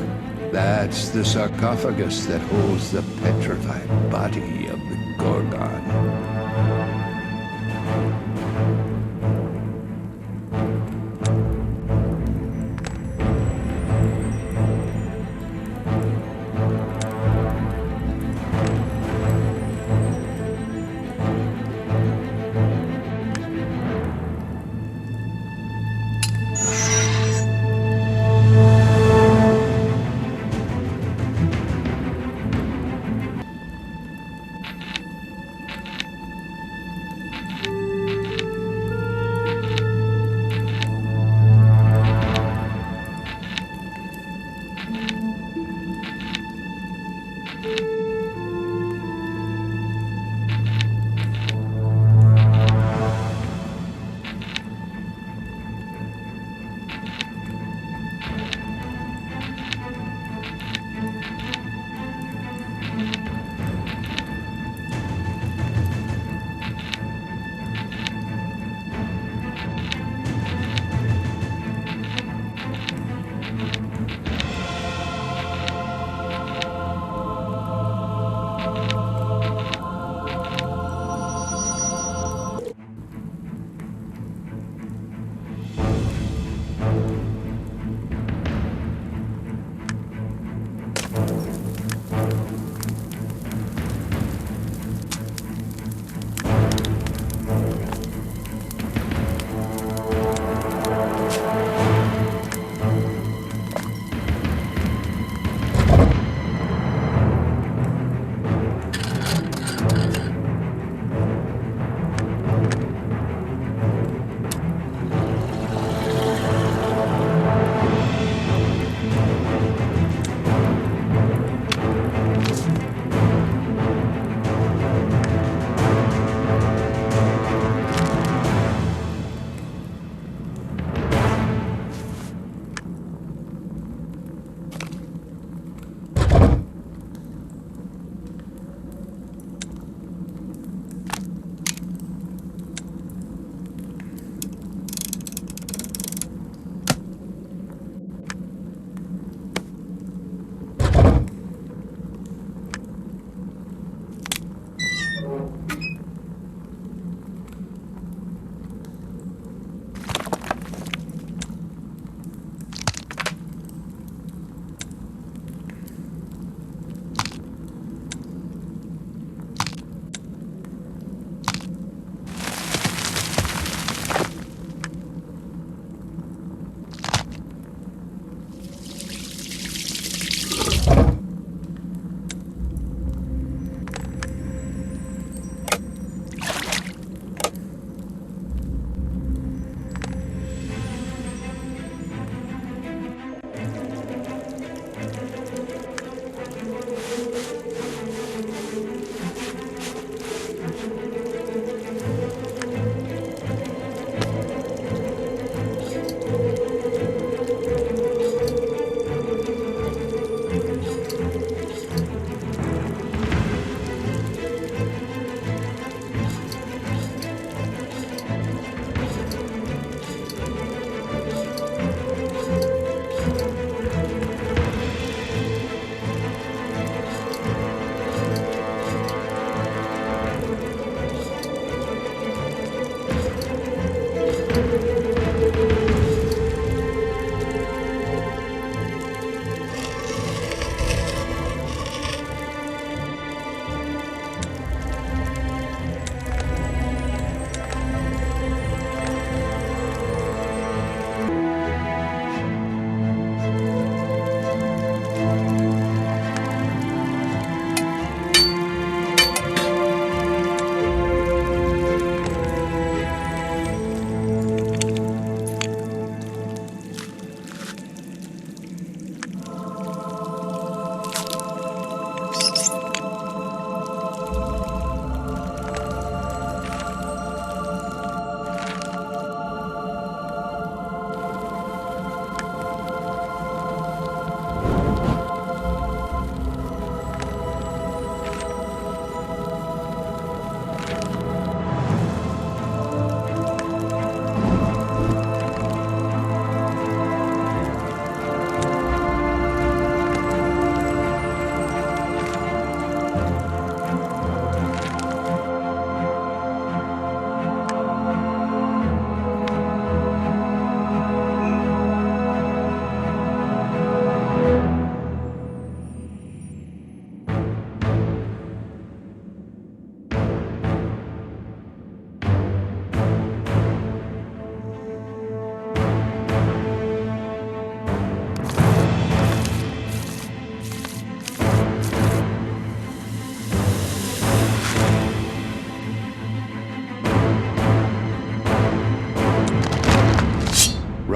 That's the sarcophagus that holds the petrified body of the Gorgon.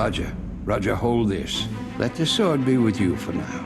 Roger. Roger, hold this. Let the sword be with you for now.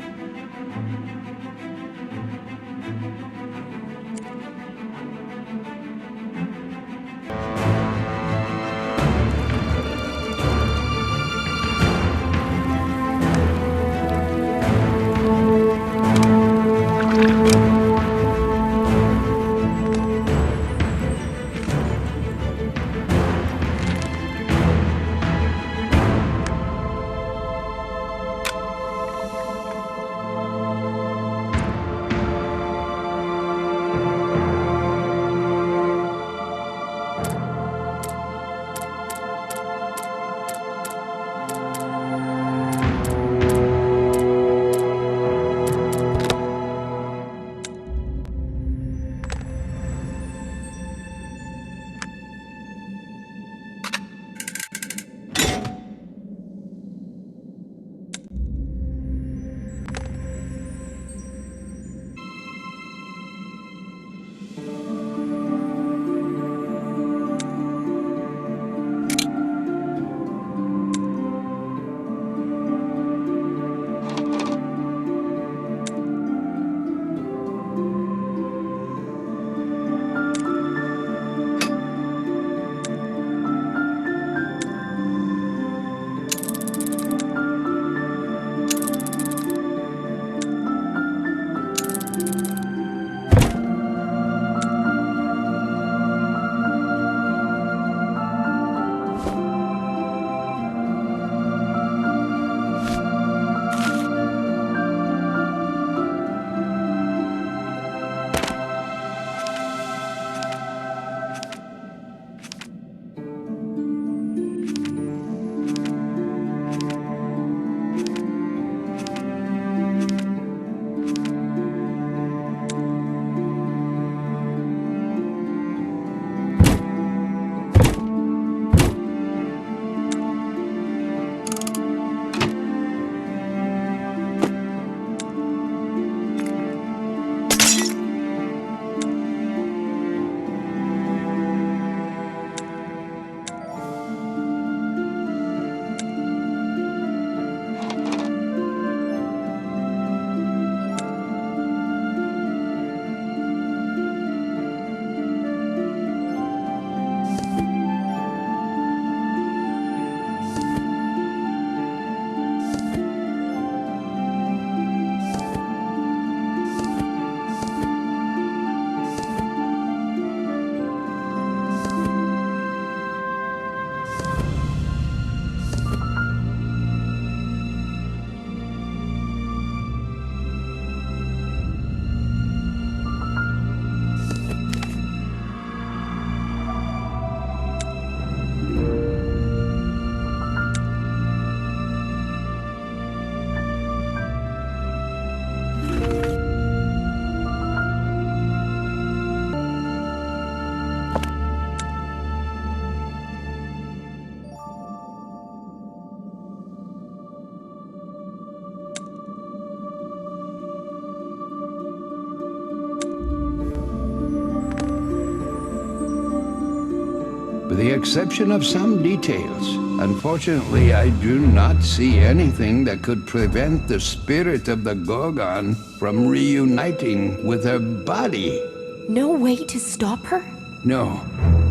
With the exception of some details, unfortunately, I do not see anything that could prevent the spirit of the Gorgon from reuniting with her body. No way to stop her? No,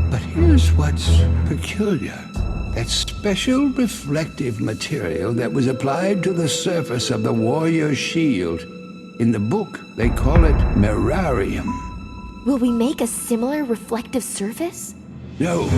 but here's what's peculiar. That special reflective material that was applied to the surface of the warrior's shield. In the book, they call it merarium. Will we make a similar reflective surface? No,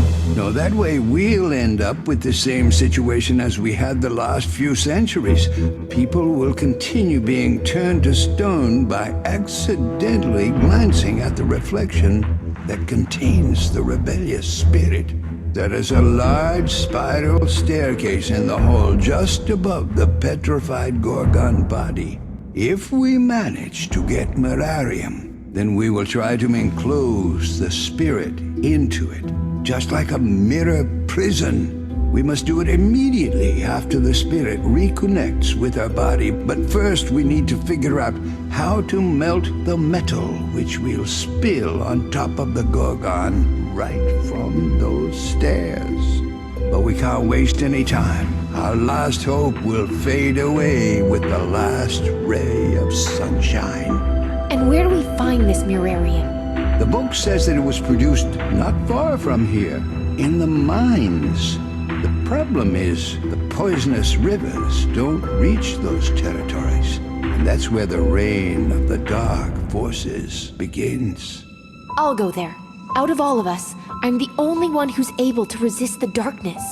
that way we'll end up with the same situation as we had the last few centuries. People will continue being turned to stone by accidentally glancing at the reflection that contains the rebellious spirit. There is a large spiral staircase in the hall just above the petrified Gorgon body. If we manage to get merarium, then we will try to enclose the spirit into it. Just like a mirror prison. We must do it immediately after the spirit reconnects with our body. But first we need to figure out how to melt the metal which we'll spill on top of the Gorgon right from those stairs. But we can't waste any time. our last hope will fade away with the last ray of sunshine. And where do we find this Murarium? The book says that it was produced not far from here, in the mines. The problem is the poisonous rivers don't reach those territories. And that's where the reign of the dark forces begins. I'll go there. Out of all of us, I'm the only one who's able to resist the darkness.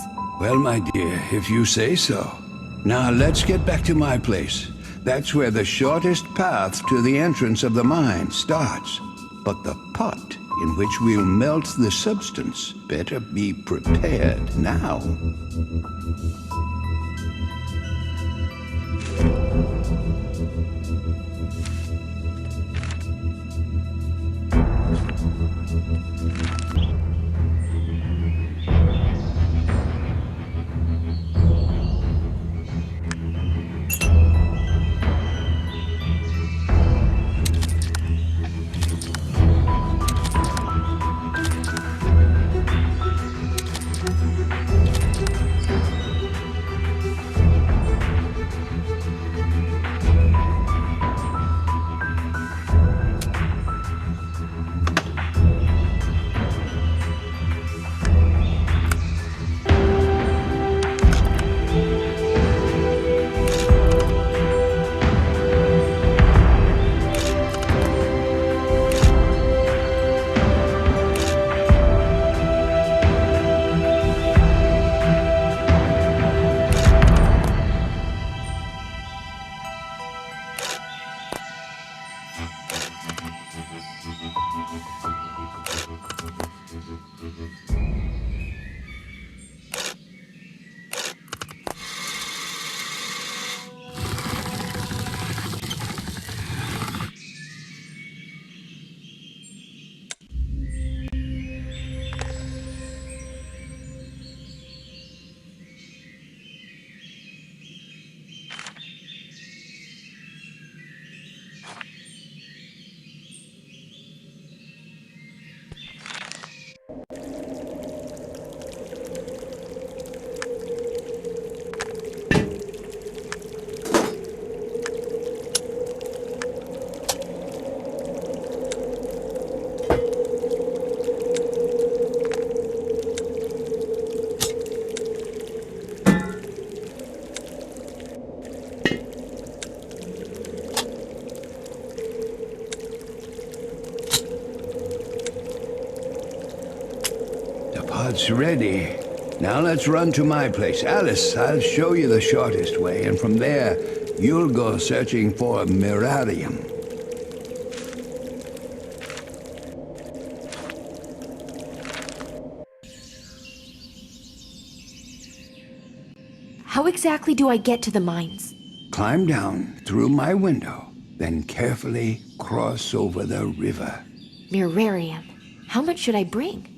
Well, my dear, if you say so. Now let's get back to my place. That's where the shortest path to the entrance of the mine starts. But the pot in which we'll melt the substance better be prepared now. It's ready. Now let's run to my place. Alice, I'll show you the shortest way, and from there, you'll go searching for Murarium. How exactly do I get to the mines? Climb down through my window, then carefully cross over the river. Murarium. How much should I bring?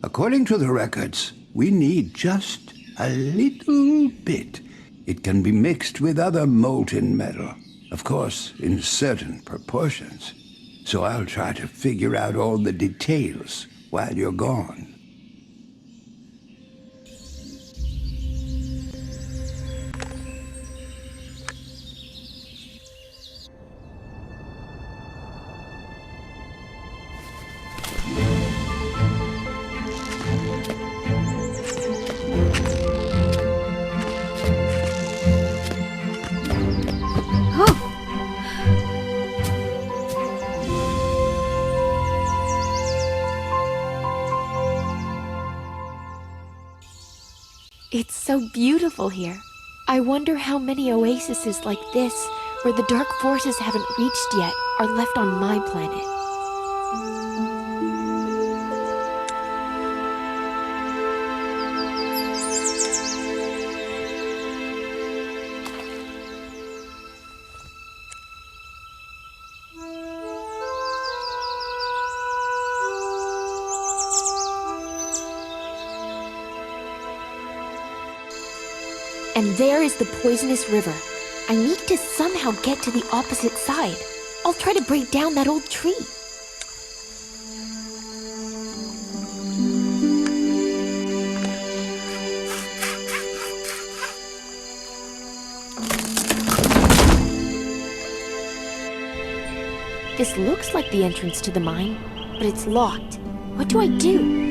According to the records, we need just a little bit. It can be mixed with other molten metal, of course, in certain proportions. So I'll try to figure out all the details while you're gone. It's so beautiful here. I wonder how many oases like this, where the dark forces haven't reached yet, are left on my planet. And there is the poisonous river. I need to somehow get to the opposite side. I'll try to break down that old tree. This looks like the entrance to the mine, but it's locked. What do I do?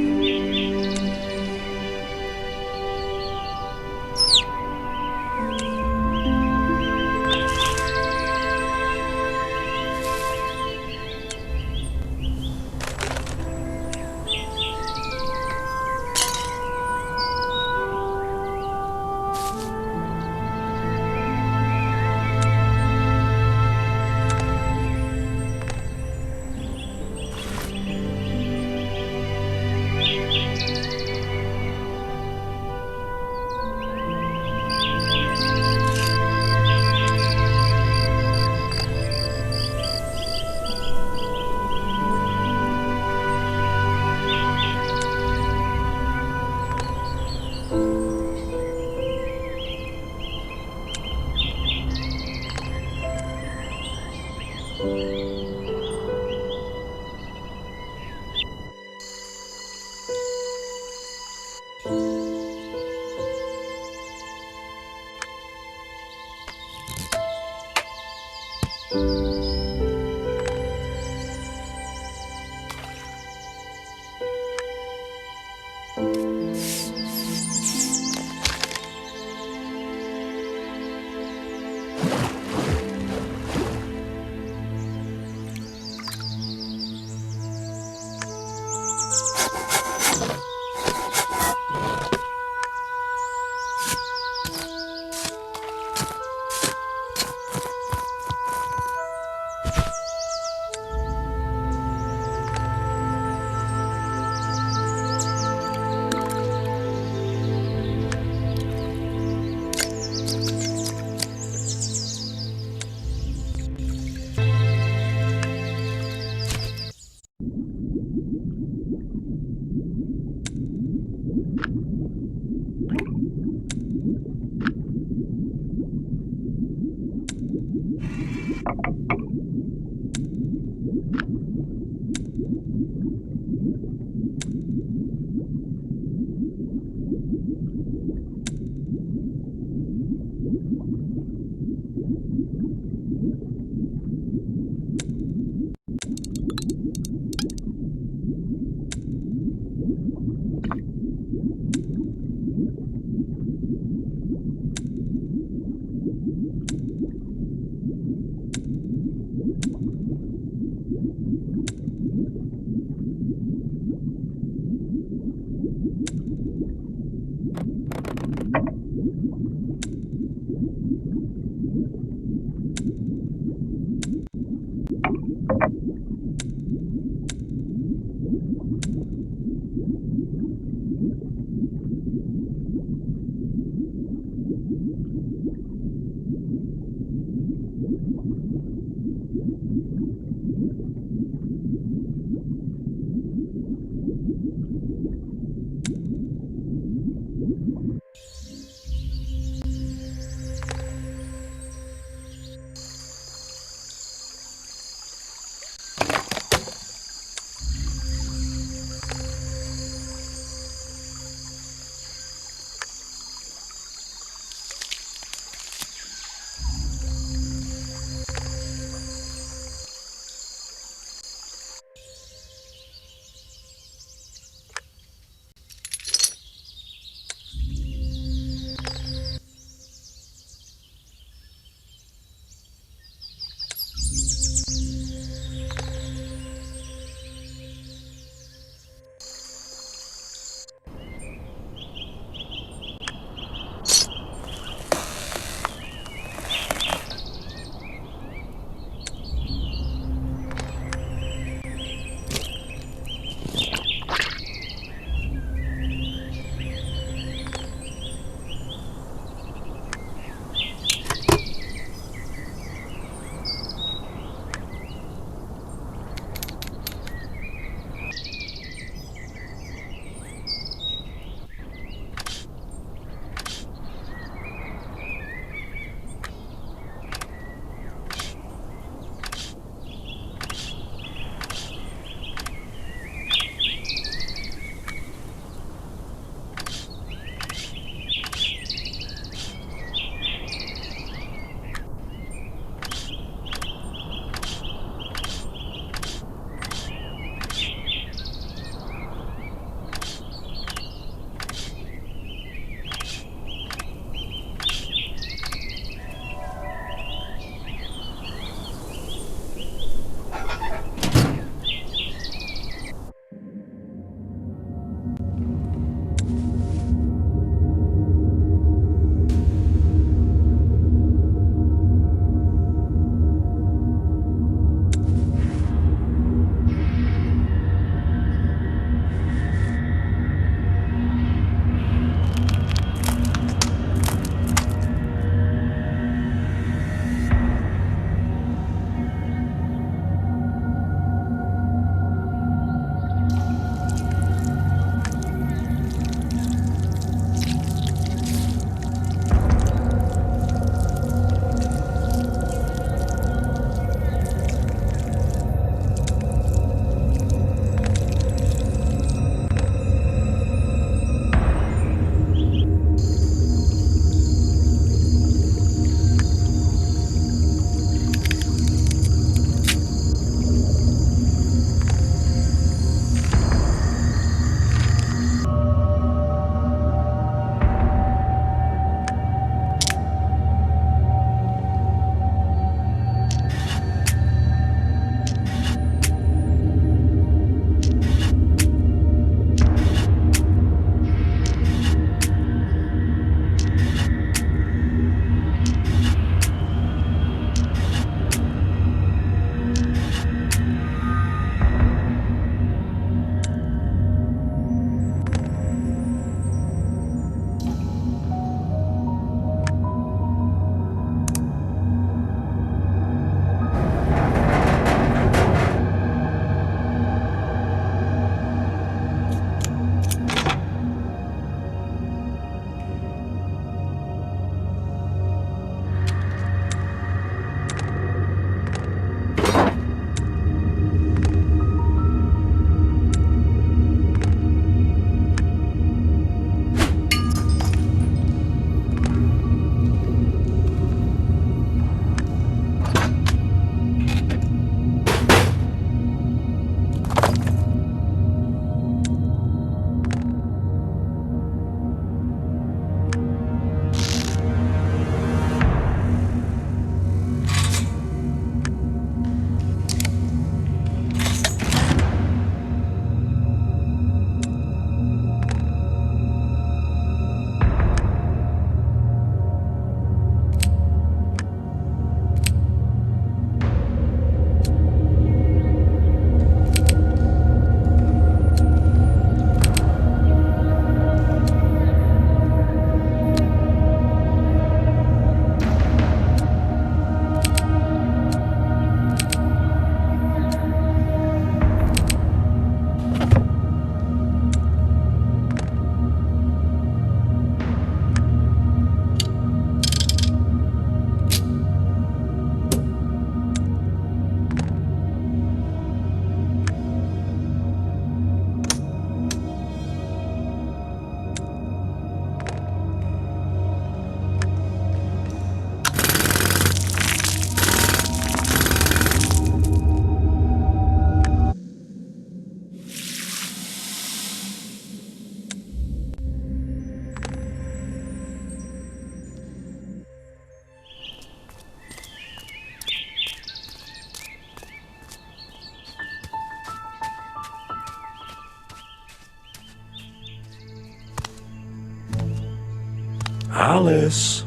Alice.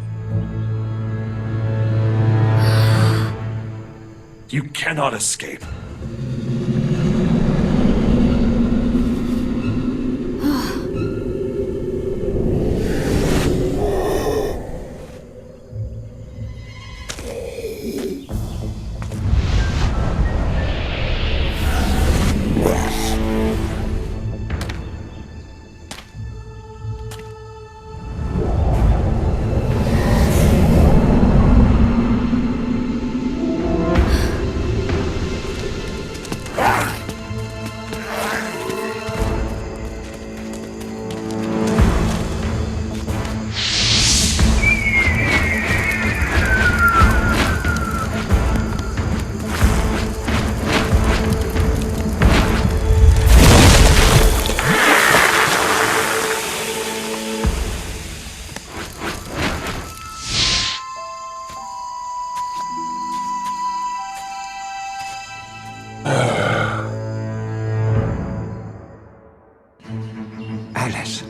You cannot escape.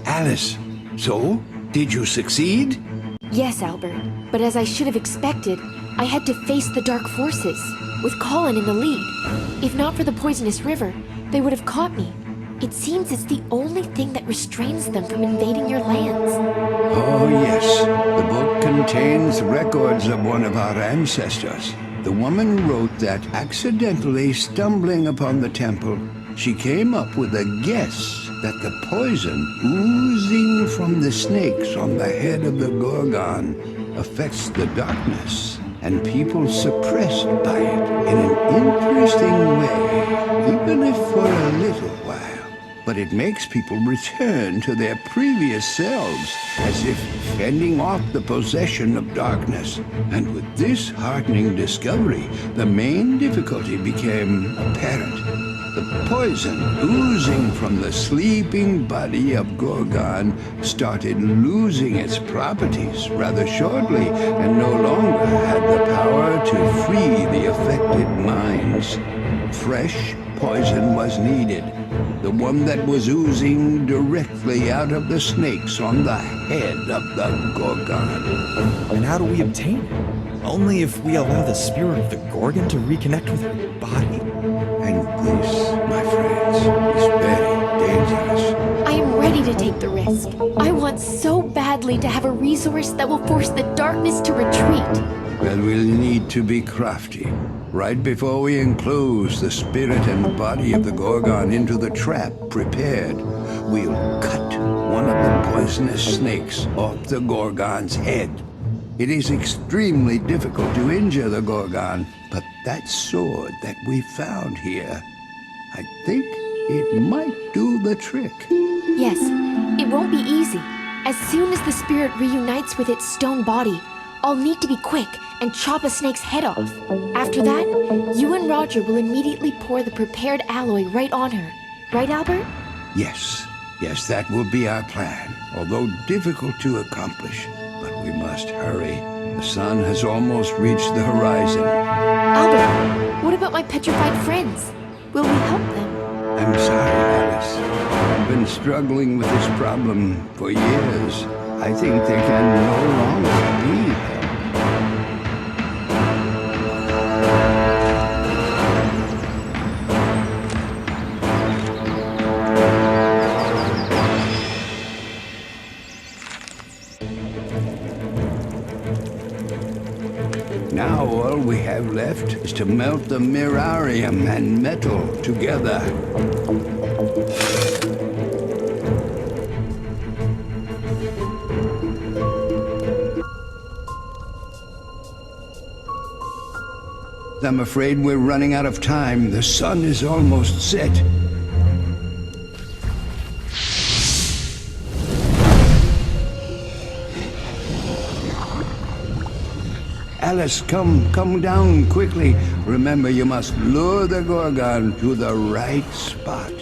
Alice, so? Did you succeed? Yes, Albert. But as I should have expected, I had to face the dark forces, with Colin in the lead. If not for the poisonous river, they would have caught me. It seems it's the only thing that restrains them from invading your lands. Oh, yes. The book contains records of one of our ancestors. The woman wrote that accidentally stumbling upon the temple, she came up with a guess that the poison oozing from the snakes on the head of the Gorgon affects the darkness, and people suppressed by it in an interesting way, even if for a little while. But it makes people return to their previous selves, as if fending off the possession of darkness. And with this heartening discovery, the main difficulty became apparent. The poison oozing from the sleeping body of Gorgon started losing its properties rather shortly, and no longer had the power to free the affected minds. Fresh poison was needed, the one that was oozing directly out of the snakes on the head of the Gorgon. And how do we obtain it? Only if we allow the spirit of the Gorgon to reconnect with her body. And this, my friends, is very dangerous. I am ready to take the risk. I want so badly to have a resource that will force the darkness to retreat. Well, we'll need to be crafty. Right before we enclose the spirit and body of the Gorgon into the trap prepared, we'll cut one of the poisonous snakes off the Gorgon's head. It is extremely difficult to injure the Gorgon, but that sword that we found here, I think it might do the trick. Yes, it won't be easy. As soon as the spirit reunites with its stone body, I'll need to be quick and chop a snake's head off. After that, you and Roger will immediately pour the prepared alloy right on her. Right, Albert? Yes, that will be our plan, although difficult to accomplish. But we must hurry. The sun has almost reached the horizon. Albert, what about my petrified friends? Will we help them? I'm sorry, Alice. I've been struggling with this problem for years. I think they can no longer be helped. Now all we have left is to melt the mirarium and metal together. I'm afraid we're running out of time. The sun is almost set. Alice, come down quickly. Remember, you must lure the Gorgon to the right spot.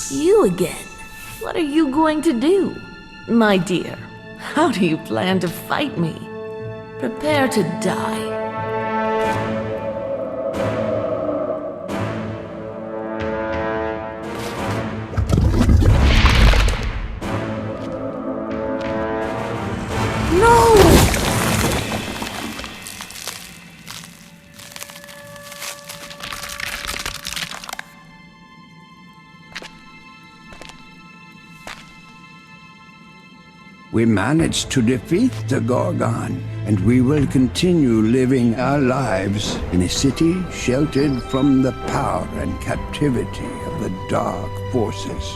You again. What are you going to do? My dear, how do you plan to fight me? Prepare to die. We managed to defeat the Gorgon, and we will continue living our lives in a city sheltered from the power and captivity of the dark forces.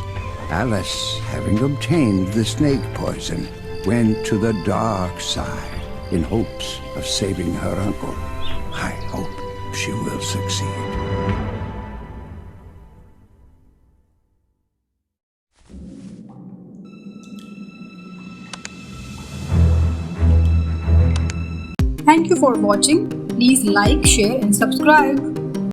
Alice, having obtained the snake poison, went to the dark side in hopes of saving her uncle. I hope she will succeed. Thank you for watching. Please like, share and subscribe.